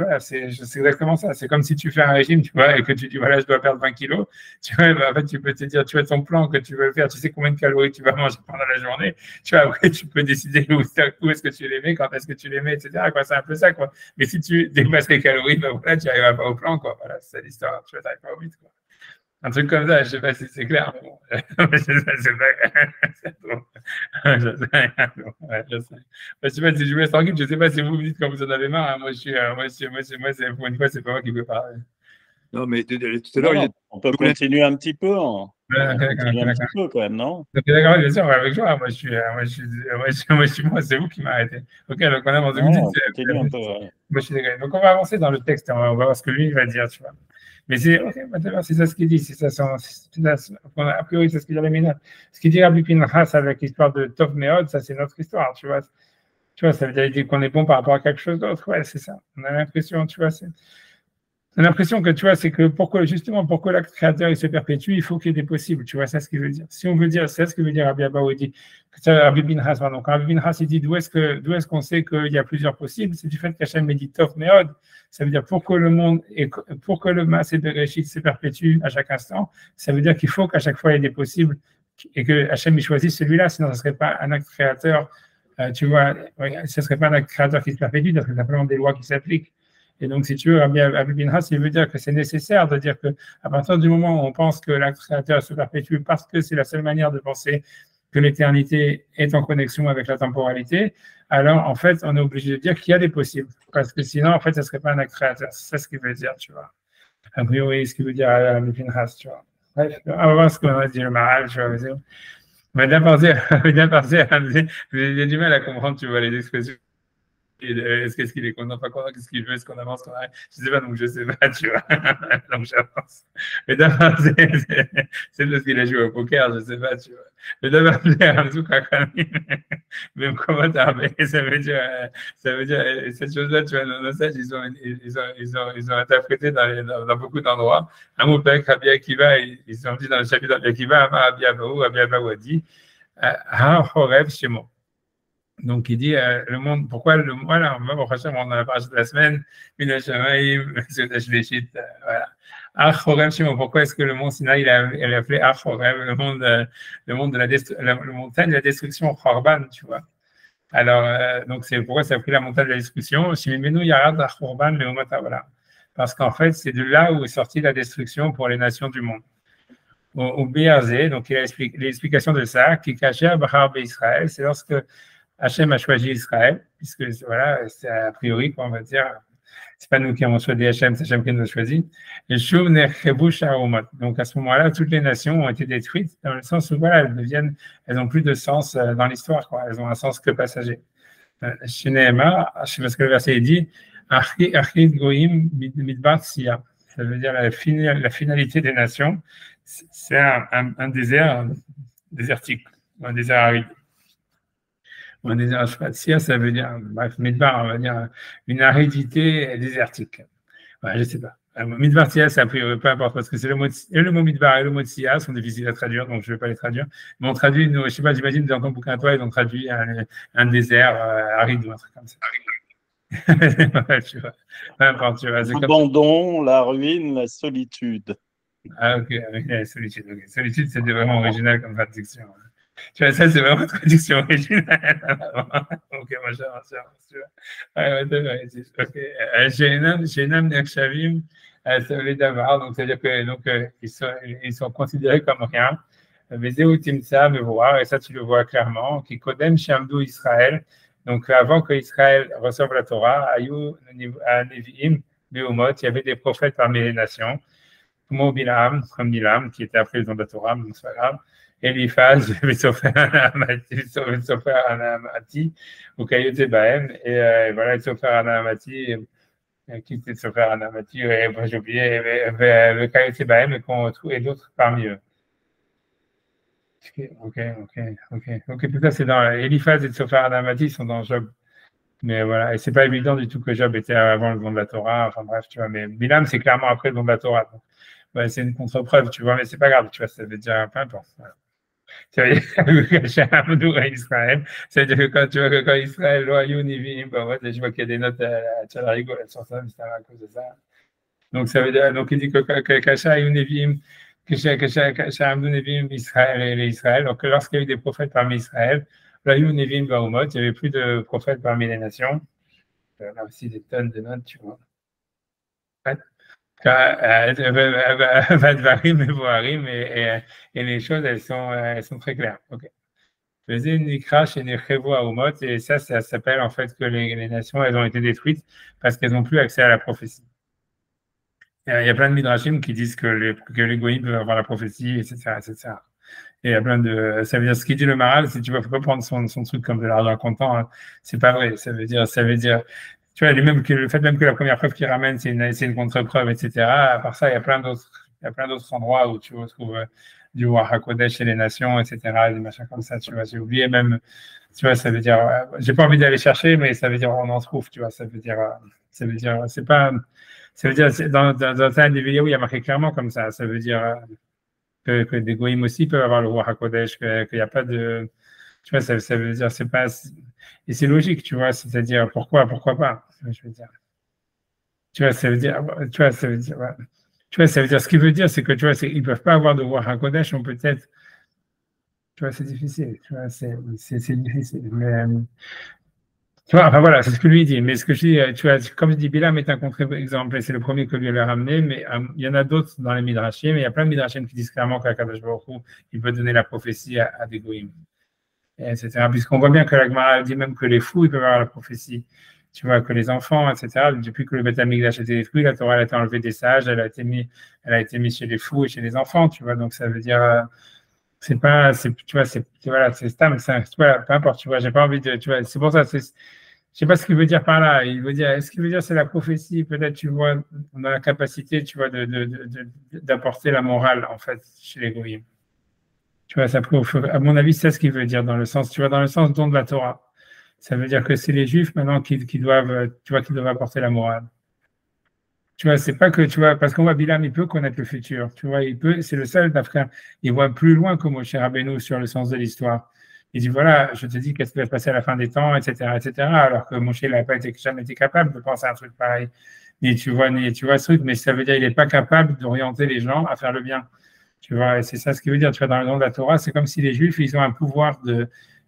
S1: exactement ça. C'est comme si tu fais un régime, tu vois, et que tu dis, voilà, je dois perdre 20 kilos. Tu vois, en fait, tu peux te dire, tu as ton plan que tu veux faire, tu sais combien de calories tu vas manger pendant la journée. Tu vois, après, tu peux décider où est-ce que tu les mets, quand est-ce que tu les mets, etc. C'est un peu ça, quoi. Mais si tu dépasses les calories, ben voilà, tu n'arriveras pas au plan, quoi. Voilà, c'est l'histoire, tu vois, tu n'arrives pas au but, quoi. Un truc comme ça, je ne sais pas si c'est clair. Bon. Je sais pas. Je sais rien. Ouais, je sais. Je sais pas si je vous laisse tranquille. Je ne sais pas si vous me dites quand vous en avez marre. Hein. Moi, pour une fois, c'est pas moi qui peux parler.
S4: Non, mais tout à l'heure,
S3: on peut continuer un petit peu. Un
S1: petit
S3: peu quand même, non?
S1: D'accord, bien sûr, avec joie. Moi, c'est vous qui m'arrêtez. Ok, donc on avance. Moi, je suis d'accord. Donc on va avancer dans le texte. On va voir ce que lui va dire, tu vois. Mais c'est ça ce qu'il dit, a priori, c'est ce qu'il avait mis là. Ce qu'il dit Rabbi Pinchas avec l'histoire de Tov Meod, ça c'est notre histoire, tu vois. Tu vois, ça veut dire qu'on est bon par rapport à quelque chose d'autre, ouais, c'est ça. On a l'impression, tu vois, on a l'impression que, tu vois, c'est que pour que l'acte créateur il se perpétue, il faut qu'il y ait des possibles, tu vois, c'est ce qu'il veut dire. Si on veut dire, c'est ce que veut dire Rabbi Abaou, il dit, Rabbi Pinchas, pardon, quand Rabbi Pinchas, il dit d'où est-ce qu'on sait qu'il y a plusieurs possibles, c'est du fait qu'Hachem dit Tov Meod. Ça veut dire pour que le Maaseh Bereshit se perpétue à chaque instant, ça veut dire qu'il faut qu'à chaque fois il y ait des possibles et que Hachem choisisse celui-là, sinon ce ne serait pas un acte créateur, tu vois, ce ne serait pas un acte créateur qui se perpétue, parce que c'est simplement des lois qui s'appliquent. Et donc, si tu veux, Rabbi Pinchas, il veut dire que c'est nécessaire de dire qu'à partir du moment où on pense que l'acte créateur se perpétue parce que c'est la seule manière de penser que l'éternité est en connexion avec la temporalité, alors en fait, on est obligé de dire qu'il y a des possibles. Parce que sinon, en fait, ça ne serait pas un acte créateur. C'est ça ce qu'il veut dire, tu vois. A priori, ce qu'il veut dire à Rabbi Pinchas, tu vois. Bref, on va voir ce qu'on va dire le Maharal, tu vois. On va bien penser, j'ai du mal à comprendre, tu vois, les expressions. Est-ce qu'il est content, pas content, qu'est-ce qu'il veut, est-ce qu'on avance, qu'on arrête, je sais pas, donc je sais pas, tu vois, donc j'avance. Mais d'abord, c'est parce qu'il a joué au poker, je sais pas, tu vois. Mais d'abord, même comment ça veut dire, cette chose-là, tu vois, nos sages, ils ont interprété dans beaucoup d'endroits. Un mot avec Rabbi Akiva, ils ont dit dans le chapitre Rabbi Akiva, Rabbi Abaou a dit, Ha-Horev Shemo. Donc, il dit le monde, pourquoi le monde, voilà, on va prochain, on en a parlé de la semaine, voilà. Ar-Horem Shemo, pourquoi est-ce que le mont Sinaï, il a appelé Ar-Horem, le monde de la montagne de la destruction, Khorban, tu vois. Alors, donc, c'est pourquoi ça a pris la montagne de la destruction. Shimimenu Yarad Ar-Khorban, le Omata, voilà. Parce qu'en fait, c'est de là où est sortie la destruction pour les nations du monde. Au BRZ, donc, il a l'explication de ça, qui cachait à Bahar Israël, c'est lorsque Hachem a choisi Israël, puisque voilà, c'est a priori, quoi, on va dire, c'est pas nous qui avons choisi Hachem, c'est Hachem qui nous a choisi. Et Shuv Nerchebu Sharomot. Donc à ce moment-là, toutes les nations ont été détruites dans le sens où voilà, elles n'ont plus de sens dans l'histoire, quoi. Elles ont un sens que passager. Chez Nehemar, je sais pas ce que le verset dit, Archid Goïm Midbar Sia. Ça veut dire la finalité des nations, c'est un désert désertique, un désert aride. Un désert Sia, ça veut dire, bref, Midbar, on va dire une aridité désertique. Ouais, je sais pas. Midbar Sia, ça peu importe, parce que c'est le mot Midbar et le mot Sia sont difficiles à traduire, donc je ne vais pas les traduire. Mais on traduit, je ne sais pas, j'imagine dans ton bouquin, toi, ils ont traduit un désert aride ou un truc comme ça. Ouais, tu vois. Peu importe, tu vois.
S3: L'abandon, la ruine, la solitude.
S1: Ah, ok, la solitude. Okay. Solitude, c'était vraiment original comme traduction. Tu vois, ça, c'est vraiment une traduction originale. Ok, moi, j'avance, tu vois. Ouais, ok. Shenam Nershavim, ça veut dire d'avoir, donc c'est-à-dire que ils sont considérés comme rien. Mais Zéoutimsa, me voir, et ça, tu le vois clairement, qui Kodem Shamdou Israël. Donc, avant que Israël reçoive la Torah, à Nevi'im, Beumot, il y avait des prophètes parmi les nations, comme Bilam, qui était après le nom de la Torah, mais c'est pas grave. Eliphaz, Sofer Anamati, ou Kayote Bahem, et voilà, Sofer Anamati, qui était Sofer Anamati, j'ai oublié, Kayote Bahem, et d'autres parmi eux. Ok. Peut-être c'est dans Eliphaz et Sophar Adamati sont dans Job. Mais voilà, et c'est pas évident du tout que Job était avant le don de la Torah. Enfin bref, tu vois, mais Bilam, c'est clairement après le don de la Torah. Donc, ouais, c'est une contre-preuve, tu vois, mais c'est pas grave, tu vois, ça veut dire peu importe. Voilà. Ça veut dire que Shamdou à Israël, ça veut dire que quand tu vois que quand Israël, Loayou, Nivim, bah ouais, je vois qu'il y a des notes à Tchalarigo sur ça, mais c'est à cause de ça. Donc ça veut dire, donc il dit que Kasha, Nivim, Israël. Donc, lorsqu'il y a eu des prophètes parmi Israël, il n'y avait plus de prophètes parmi les nations. Là aussi, des tonnes de notes, tu vois. Et les choses, elles sont très claires. Okay. Et ça s'appelle en fait que les nations, elles ont été détruites parce qu'elles n'ont plus accès à la prophétie. Il y a plein de midrashim qui disent que les goïms peuvent avoir la prophétie, etc., etc. Et il y a plein de, ça veut dire ce qu'il dit le Maral, si tu vois, faut pas prendre son truc comme de l'argent comptant, hein. C'est pas vrai. Ça veut dire, tu vois, lui-même le fait même que la première preuve qu'il ramène, c'est une contre-preuve, etc. À part ça, il y a plein d'autres endroits où tu retrouves du Ruach HaKodesh et les nations, etc. Et des machins comme ça, tu vois. J'ai oublié même, tu vois, ça veut dire, j'ai pas envie d'aller chercher, mais ça veut dire on en trouve, tu vois. Ça veut dire, c'est pas. Ça veut dire, dans un des vidéos, il y a marqué clairement comme ça. Ça veut dire que des goïms aussi peuvent avoir le Ruach HaKodesh, qu'il n'y a pas de. Tu vois, ça veut dire, c'est pas. Et c'est logique, tu vois, c'est-à-dire, pourquoi pas, je veux dire. Tu vois, ça veut dire. Tu vois, ça veut dire. Ouais. Tu vois, ça veut dire, ce qui veut dire, c'est que, tu vois, ils ne peuvent pas avoir de Ruach HaKodesh, on peut-être. Tu vois, c'est difficile. Tu vois, c'est difficile. Mais. Tu vois, enfin voilà, c'est ce que lui dit. Mais ce que je dis, tu vois, comme je dis, Bilam est un contre-exemple, et c'est le premier que lui a ramené, mais il y en a d'autres dans les midrashim, mais il y a plein de midrashim qui disent clairement qu'Akadosh Baruch Hu, il peut donner la prophétie à des goïms, etc. Puisqu'on voit bien que la Gemara dit même que les fous, ils peuvent avoir la prophétie. Tu vois, que les enfants, etc. Depuis que le Beth Amikdash a été détruit, la Torah a été enlevée des sages, elle a été mise chez les fous et chez les enfants, tu vois. Donc ça veut dire, tu vois, c'est stam, voilà, peu importe, tu vois, j'ai pas envie de, tu vois, c'est pour ça, je sais pas ce qu'il veut dire par là. Il veut dire, est-ce qu'il veut dire c'est la prophétie? Peut-être, tu vois, on a la capacité, tu vois, d'apporter la morale, en fait, chez les goïms. Tu vois, ça prouve, à mon avis, c'est ce qu'il veut dire dans le sens, tu vois, dans le sens don de la Torah. Ça veut dire que c'est les Juifs maintenant qui doivent, tu vois, qui doivent apporter la morale. Tu vois, c'est pas que, tu vois, parce qu'on voit Bilam, il peut connaître le futur. Tu vois, c'est le seul d'Afrique. Il voit plus loin que Moshe Rabbeinu sur le sens de l'histoire. Il dit, voilà, je te dis qu'est-ce qui va se passer à la fin des temps, etc., etc., alors que Moshe n'a jamais été capable de penser à un truc pareil. Tu vois ce truc, mais ça veut dire qu'il n'est pas capable d'orienter les gens à faire le bien. Tu vois, et c'est ça ce qu'il veut dire. Tu vois, dans le nom de la Torah, c'est comme si les Juifs, ils ont un pouvoir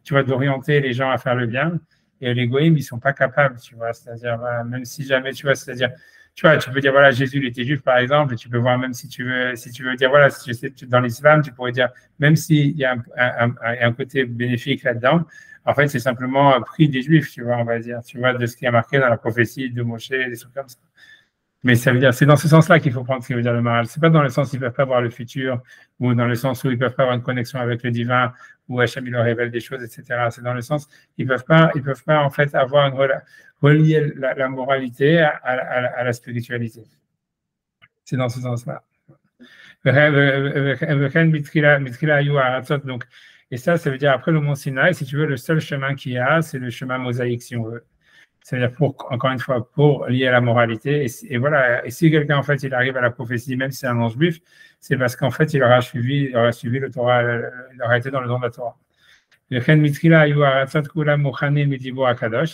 S1: tu vois, d'orienter les gens à faire le bien. et les goïms, ils ne sont pas capables, tu vois. C'est-à-dire, voilà, même si jamais, tu vois, c'est-à-dire, tu vois, tu peux dire, voilà, Jésus, il était juif, par exemple, et tu peux voir, même si tu veux dire, voilà, si tu sais, dans l'islam, tu pourrais dire, même s'il y a un côté bénéfique là-dedans, en fait, c'est simplement un prix des juifs, tu vois, on va dire, tu vois, de ce qui est marqué dans la prophétie de Moshe, des trucs comme ça. Mais ça veut dire, c'est dans ce sens-là qu'il faut prendre ce qui veut dire le Maharal. C'est pas dans le sens qu'ils ne peuvent pas voir le futur, ou dans le sens où ils ne peuvent pas avoir une connexion avec le divin, où Hachem il leur révèle des choses, etc. C'est dans le sens, ils peuvent pas, en fait, avoir relier la moralité à la spiritualité. C'est dans ce sens-là. Donc, et ça veut dire après le mont Sinaï, si tu veux, le seul chemin qu'il y a, c'est le chemin mosaïque, si on veut. C'est-à-dire, encore une fois, pour lier à la moralité. Et voilà, et si quelqu'un, en fait, il arrive à la prophétie, même si c'est un ange juif, c'est parce qu'en fait, il aura suivi le Torah, il aura été dans le don de la Torah. Il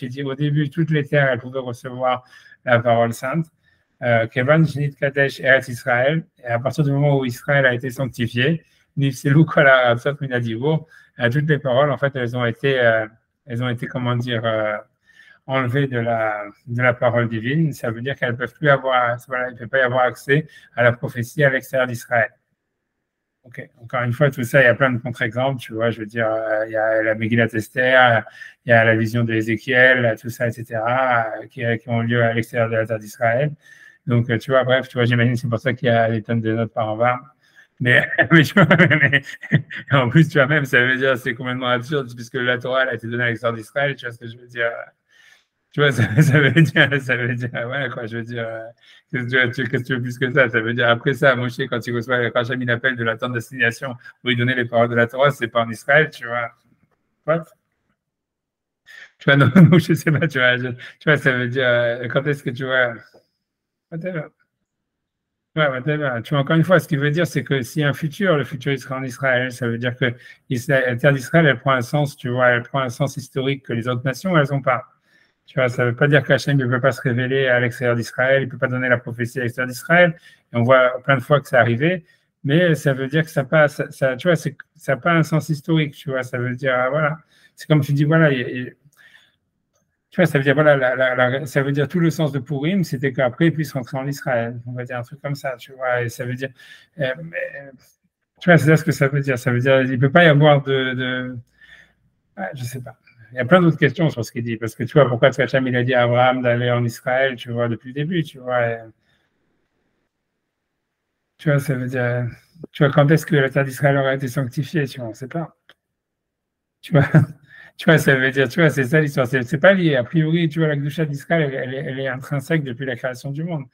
S1: dit, au début, toutes les terres, elles pouvaient recevoir la parole sainte. Kevan Shnit Kadesh Eretz Israël, et à partir du moment où Israël a été sanctifié, Nifselou Kol Haratzot Minadivo, toutes les paroles, en fait, elles ont été, comment dire, enlevées de la parole divine. Ça veut dire qu'elles ne peuvent plus avoir, voilà, il ne peut pas y avoir accès à la prophétie à l'extérieur d'Israël. Okay. Encore une fois, tout ça, il y a plein de contre-exemples, tu vois, je veux dire, il y a la Megillat Esther, il y a la vision de Ézéchiel, tout ça, etc., qui ont lieu à l'extérieur de la terre d'Israël. Donc, tu vois, bref, tu vois, j'imagine c'est pour ça qu'il y a des tonnes de notes par en bas. Mais tu vois, en plus, tu vois, même, ça veut dire, c'est complètement absurde, puisque la Torah, elle a été donnée à l'extérieur d'Israël, tu vois ce que je veux dire. Tu vois, ça veut dire, ouais, quoi, je veux dire, qu'est-ce que tu veux plus que ça? Ça veut dire, après ça, Moshe, quand il reçoit le Racham, il appelle de la tente d'assignation où il donnait les paroles de la Torah, c'est pas en Israël, tu vois. What? Tu vois, non, je sais pas, tu vois, ça veut dire, quand est-ce que tu vois, whatever. Ouais, whatever. Tu vois, encore une fois, ce qui veut dire, c'est que s'il y a un futur, le futur, il sera en Israël. Ça veut dire que la terre d'Israël, elle prend un sens, tu vois, elle prend un sens historique que les autres nations, elles n'ont pas. Tu vois, ça ne veut pas dire qu'Hachem ne peut pas se révéler à l'extérieur d'Israël, il ne peut pas donner la prophétie à l'extérieur d'Israël. Et on voit plein de fois que c'est arrivé, mais ça veut dire que ça tu vois, ça n'a pas un sens historique, tu vois. Ça veut dire, voilà, c'est comme tu dis, voilà, tu vois, ça veut dire, voilà, ça veut dire tout le sens de Purim, c'était qu'après, il puisse rentrer en Israël. On va dire un truc comme ça, tu vois, et ça veut dire, tu vois, c'est ça ce que ça veut dire. Ça veut dire, il ne peut pas y avoir ouais, je ne sais pas. Il y a plein d'autres questions sur ce qu'il dit, parce que tu vois, pourquoi Hachem il a dit à Abraham d'aller en Israël, tu vois, depuis le début, tu vois. Tu vois, ça veut dire, tu vois, quand est-ce que la terre d'Israël aurait été sanctifiée, tu vois, on ne sait pas. Tu vois, ça veut dire, tu vois, c'est ça l'histoire, c'est pas lié. A priori, tu vois, la Kedusha d'Israël, elle est intrinsèque depuis la création du monde.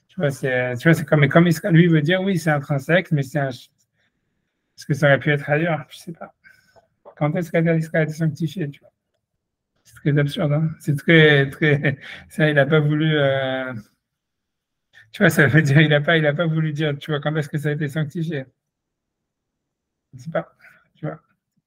S1: Tu vois, c'est comme Israël, lui veut dire, oui, c'est intrinsèque, mais est-ce que ça aurait pu être ailleurs? Je ne sais pas. Quand est-ce que la terre d'Israël a été sanctifiée, tu vois? C'est très absurde, hein. C'est très, ça, il n'a pas voulu. Tu vois, ça veut dire, il n'a pas voulu dire, tu vois, quand est-ce que ça a été sanctifié? Je ne sais pas, tu vois.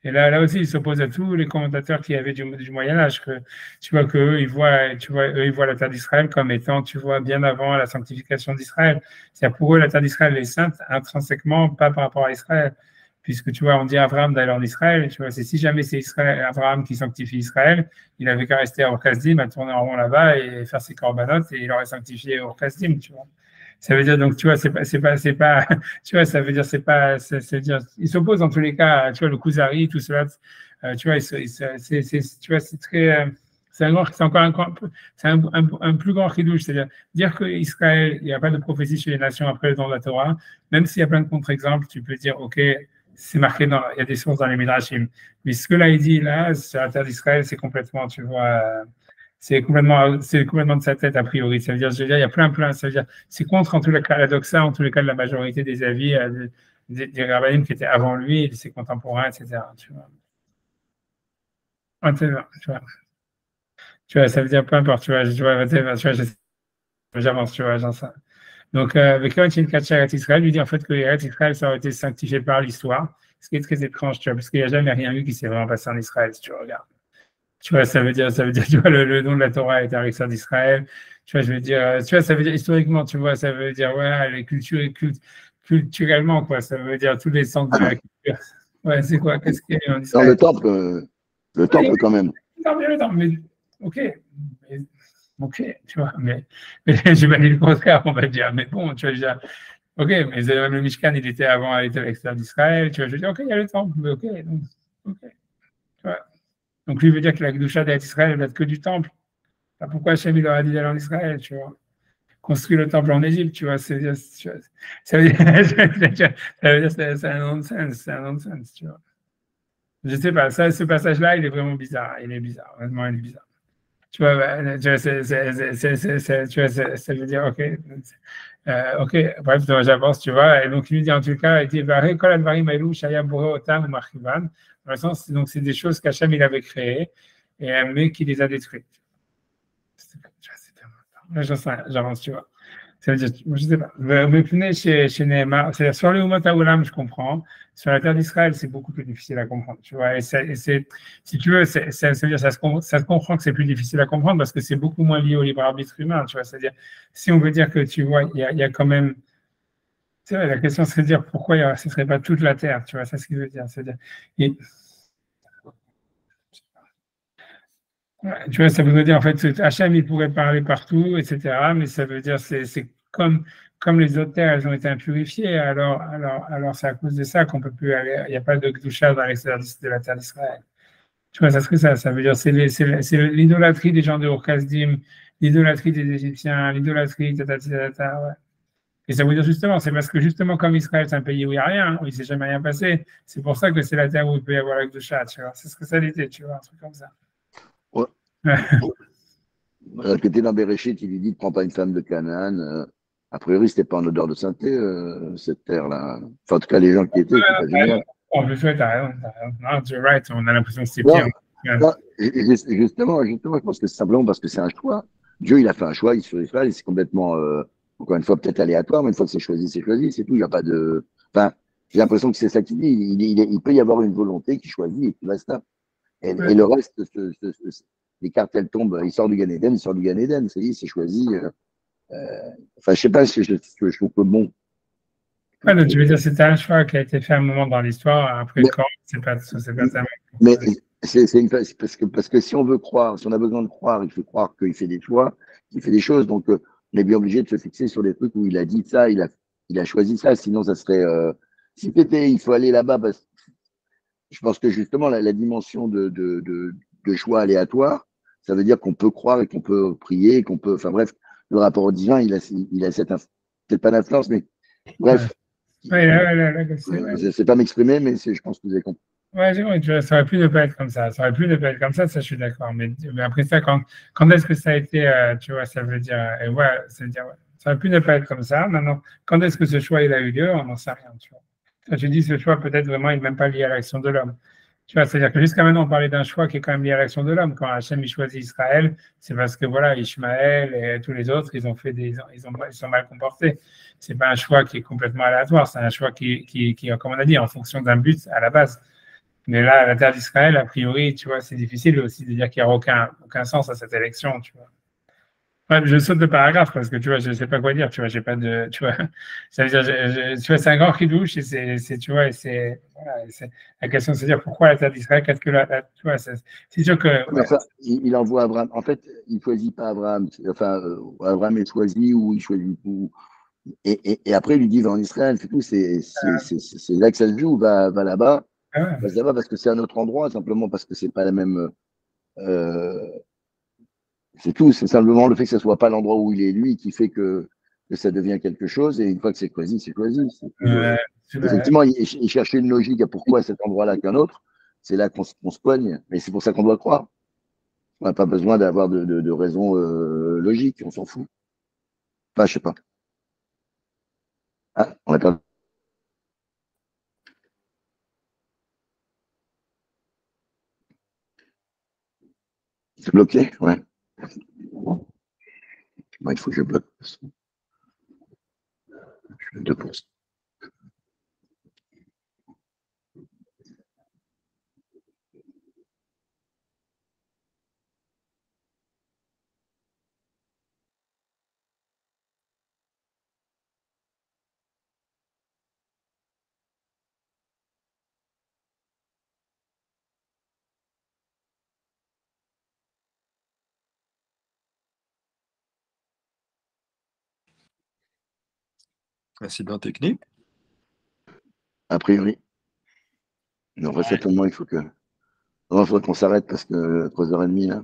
S1: Et là aussi, il s'oppose à tous les commentateurs qui avaient du Moyen-Âge, que tu vois qu'eux, ils voient la terre d'Israël comme étant, tu vois, bien avant la sanctification d'Israël. C'est-à-dire pour eux, la terre d'Israël est sainte intrinsèquement, pas par rapport à Israël. Puisque tu vois, on dit à Abraham d'aller en Israël, tu vois, c'est si jamais c'est Abraham qui sanctifie Israël, il n'avait qu'à rester à Ur-Kasdim, à tourner en rond là-bas et faire ses corbanotes et il aurait sanctifié Ur-Kasdim, tu vois. Ça veut dire, donc, tu vois, c'est pas, tu vois, ça veut dire, dire, il s'oppose dans tous les cas, tu vois, le Kuzari, tout cela, tu vois, tu vois, c'est très, c'est encore un plus grand chidouche, c'est-à-dire dire qu'Israël, il n'y a pas de prophétie chez les nations après le don de la Torah, même s'il y a plein de contre-exemples, tu peux dire, ok, c'est marqué il y a des sources dans les Midrashim. Mais ce que là, il dit, là, sur la terre d'Israël, c'est complètement, tu vois, c'est complètement de sa tête, a priori. Ça veut dire, je veux dire, il y a plein, ça veut dire, c'est contre, en tous les cas, la doxa, en tous les cas, de la majorité des avis des rabbinim qui étaient avant lui, de ses contemporains, etc. Tu vois. Tu vois, ça veut dire peu importe, tu vois, j'avance, tu vois, j'en sais. Donc, avec Eretz Israël, lui dit en fait que Eretz Israël, ça aurait été sanctifié par l'histoire, ce qui est très étrange, tu vois, parce qu'il n'y a jamais rien eu qui s'est vraiment passé en Israël, si tu regardes. Tu vois, ça veut dire, tu vois, le nom de la Torah est à l'extérieur d'Israël. Tu vois, je veux dire, tu vois, ça veut dire historiquement, tu vois, ça veut dire, voilà, les cultures, culturellement, quoi, ça veut dire tous les centres de la culture. Ouais, c'est quoi, qu'est-ce qu'il y a en Israël?
S2: Dans le temple quand même.
S1: Non, mais ok, ok, tu vois, mais j'ai pas dit le contraire, on va dire. Mais bon, tu vois, je veux dire, ok, mais le Mishkan, il était avant, il était à l'extérieur d'Israël, tu vois, je veux dire, ok, il y a le temple, mais ok, donc, ok, tu vois. Donc lui veut dire que la Kedusha d'Israël, elle date que du temple. Pourquoi Hachem, il leur a dit d'aller en Israël, tu vois? Construire le temple en Égypte, tu vois, ça veut dire, ça veut dire, ça veut dire c'est un nonsense, tu vois. Je sais pas, ça, ce passage-là, il est vraiment bizarre, il est bizarre, vraiment, il est bizarre. Tu vois, tu vois, tu vois, ça veut dire, ok, ok, bref, donc j'avance, tu vois, et donc il lui dit en tout cas, il dit, Kol advarim ailou shaya boré otam marchivan, dans le sens, donc c'est des choses qu'Hachem il avait créées, mais qui les a détruites. Là, j'avance, tu vois. Ça veut dire, je sais pas. Mais punaise, chez Neymar, c'est sur le Umot Haolam, je comprends. Sur la terre d'Israël, c'est beaucoup plus difficile à comprendre, tu vois. Et c'est, si tu veux, ça veut dire, ça se comprend que c'est plus difficile à comprendre parce que c'est beaucoup moins lié au libre arbitre humain, tu vois. C'est-à-dire, si on veut dire que, tu vois, il y a quand même, c'est vrai, la question serait de dire pourquoi ce ne serait pas toute la terre, tu vois, c'est ce qu'il veut dire. C'est-à-dire, ouais, tu vois, ça veut dire, en fait, Hachem, il pourrait parler partout, etc. Mais ça veut dire, c'est comme les autres terres, elles ont été impurifiées, alors c'est à cause de ça qu'on peut plus aller, il n'y a pas de Gdusha dans l'extérieur de la terre d'Israël. Tu vois, ça serait ça. Ça veut dire, c'est l'idolâtrie des gens de Ur-Kasdim, l'idolâtrie des Égyptiens, l'idolâtrie, ouais. Et ça veut dire justement, c'est parce que justement, comme Israël, c'est un pays où il n'y a rien, où il ne s'est jamais rien passé, c'est pour ça que c'est la terre où il peut y avoir la Gdusha, tu vois. C'est ce que ça l'était, tu vois, un truc comme ça.
S2: Ouais. Que t'es dans Bereshit, il lui dit ne prends pas une femme de Canaan. A priori, c'était pas en odeur de sainteté, cette terre-là. Enfin, en tout cas, les gens qui étaient, c'est pas génial.
S1: En plus, ouais, t'as raison. Non, tu right, on a l'impression que c'est
S2: Non,
S1: pire.
S2: non, justement, je pense que c'est simplement parce que c'est un choix. Dieu, il a fait un choix, il se fait faire, et c'est complètement, encore une fois, peut-être aléatoire, mais une fois que c'est choisi, c'est tout. Il n'y a pas de. Enfin, j'ai l'impression que c'est ça qu'il dit. Il peut y avoir une volonté qui choisit et qui basta. Et le reste, les cartels tombent, il sort du Gan Eden, il sort du Gan Eden, ça y est, c'est choisi. Enfin, je sais pas si je trouve que bon.
S1: Ouais, donc, tu veux dire, c'était un choix qui a été fait à un moment dans l'histoire, après quand, c'est pas tellement.
S2: Mais parce que si on veut croire, si on a besoin de croire, il faut croire qu'il fait des choix, qu'il fait des choses. Donc, on est bien obligé de se fixer sur des trucs où il a dit ça, il a choisi ça. Sinon, ça serait. Si c'était, il faut aller là-bas. Je pense que justement, la dimension de choix aléatoire, ça veut dire qu'on peut croire et qu'on peut prier, qu'on peut. Enfin, bref, le rapport au divin, il a cette. Peut-être pas d'influence, mais bref. Je ne sais pas m'exprimer, mais je pense que vous avez compris.
S1: Ouais, tu vois, ça aurait pu ne pas être comme ça. Ça aurait pu ne pas être comme ça je suis d'accord. Mais après ça, quand est-ce que ça a été, tu vois, ça veut dire, ouais, ça veut dire, ouais, ça aurait pu ne pas être comme ça. Maintenant, quand est-ce que ce choix il a eu lieu, on n'en sait rien, tu vois. Quand tu dis ce choix, peut-être vraiment, il n'est même pas lié à l'action de l'homme. Tu vois, c'est-à-dire que jusqu'à maintenant, on parlait d'un choix qui est quand même lié à l'action de l'homme. Quand Hachem il choisit Israël, c'est parce que voilà, Ishmaël et tous les autres, ils ont fait ils sont mal comportés. C'est pas un choix qui est complètement aléatoire. C'est un choix qui, comme on a dit, en fonction d'un but à la base. Mais là, la terre d'Israël, a priori, tu vois, c'est difficile aussi de dire qu'il n'y a aucun sens à cette élection, tu vois. Ouais, je saute de paragraphe parce que tu vois, je ne sais pas quoi dire, tu vois, j'ai pas de, tu vois, ça veut dire, tu vois, c'est un grand chidouche et tu vois, voilà, la question, c'est de dire pourquoi la terre d'Israël, qu'est-ce que tu vois, c'est sûr que, ouais.
S2: Enfin, il envoie Abraham. En fait, il ne choisit pas Abraham. Enfin, Abraham est choisi ou il choisit. Et après, il lui dit va en Israël, c'est tout. C'est là que ça se joue. Va là-bas.
S1: Ouais.
S2: Va là-bas parce que c'est un autre endroit, simplement parce que c'est pas la même. Euh, c'est tout. C'est simplement le fait que ce soit pas l'endroit où il est lui qui fait que ça devient quelque chose. Et une fois que c'est choisi, c'est choisi. Effectivement, il cherchait une logique à pourquoi cet endroit-là qu'un autre. C'est là qu'on se poigne. Mais c'est pour ça qu'on doit croire. On n'a pas besoin d'avoir de raison logique. On s'en fout. Enfin, je sais pas. Ah, on n'a pas. C'est bloqué, ouais. Bon, il faut que je bloque. Je fais 2%.
S4: Incident technique.
S2: A priori. Mais en fait, certainement, il faut qu'on s'arrête parce que 3h30, là.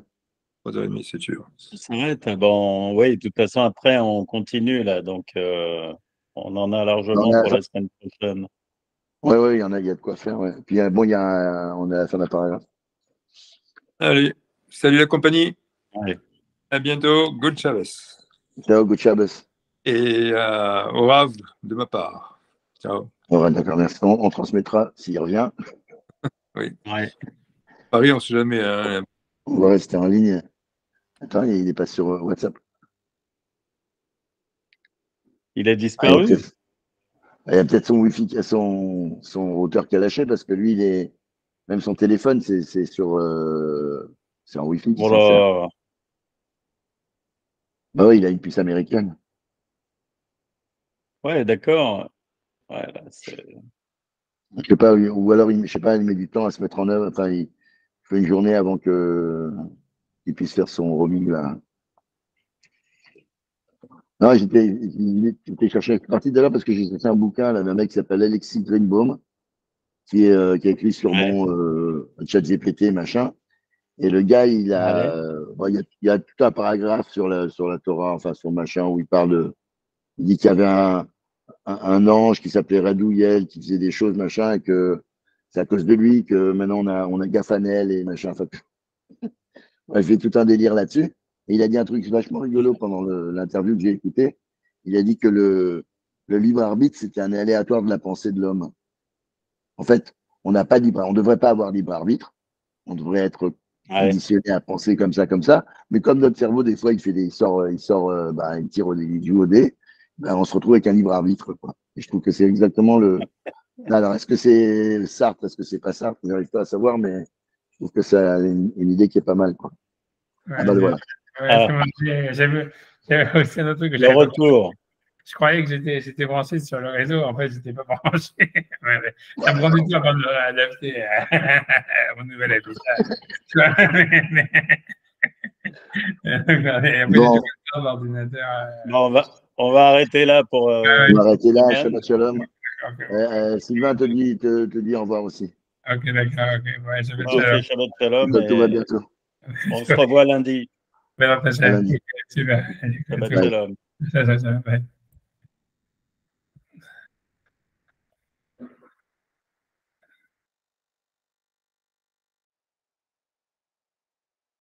S4: 3h30, c'est sûr.
S3: Ça s'arrête. Bon, oui, de toute façon, après, on continue, là. Donc, on en a largement pour la semaine prochaine.
S2: Oui, il y a de quoi faire. Ouais. Puis, bon, on est à la fin d'appareil.
S4: Allez, salut la compagnie.
S3: Allez.
S4: À bientôt. Good Shabbos.
S2: Ciao, good Shabbos.
S4: Et au Rav de ma part. Ciao.
S2: Ouais, d'accord, merci. On transmettra s'il revient.
S4: Oui.
S3: Ouais.
S4: Paris, on ne sait jamais.
S2: On va rester en ligne. Attends, il n'est pas sur WhatsApp.
S3: Il a disparu.
S2: Il y a peut-être son Wi-Fi, son routeur qui a lâché parce que lui, même son téléphone, c'est en Wi-Fi qu'il s'en sert. Bah oui, il a une puce américaine.
S3: Ouais, d'accord. Ouais, là,
S2: je sais pas, ou alors, je sais pas, il met du temps à se mettre en œuvre. Enfin, il fait une journée avant qu'il puisse faire son roaming là. Non, j'étais chercher une partie de là parce que j'ai cherché un bouquin là, d'un mec qui s'appelle Alexis Greenbaum, qui a écrit sur mon ChatGPT, machin. Et le gars, il y a tout un paragraphe sur la Torah, enfin, sur machin, où il dit qu'il y avait un ange qui s'appelait Radouiel, qui faisait des choses, machin, et que c'est à cause de lui que maintenant on a Gafanel et machin. Enfin, ouais, j'ai tout un délire là-dessus. Et il a dit un truc vachement rigolo pendant l'interview que j'ai écouté. Il a dit que le libre arbitre, c'était un aléatoire de la pensée de l'homme. En fait, on n'a pas on devrait pas avoir libre arbitre. On devrait être conditionné à penser comme ça. Mais comme notre cerveau, des fois, il joue au dé, on se retrouve avec un libre arbitre, quoi. Et je trouve que c'est exactement Alors, est-ce que c'est Sartre, est-ce que c'est pas Sartre? Je n'arrive pas à savoir, mais je trouve que c'est une idée qui est pas mal, quoi.
S1: Ouais,
S2: voilà.
S1: J'avais aussi un autre truc que
S3: le retour.
S1: Je croyais que j'étais branché sur le réseau. En fait, je n'étais pas branché. Ça me prend du temps avant de m'adapter à mon nouvel habitat.
S3: Bon, on va arrêter là pour.
S2: On va arrêter là. Shabbat shalom. Sylvain te dit au revoir aussi.
S1: Ok, d'accord. Okay. Ouais,
S3: Shabbat shalom.
S2: Tout va bientôt.
S3: On se revoit lundi.
S1: Shabbat shalom.
S3: Shabbat shalom.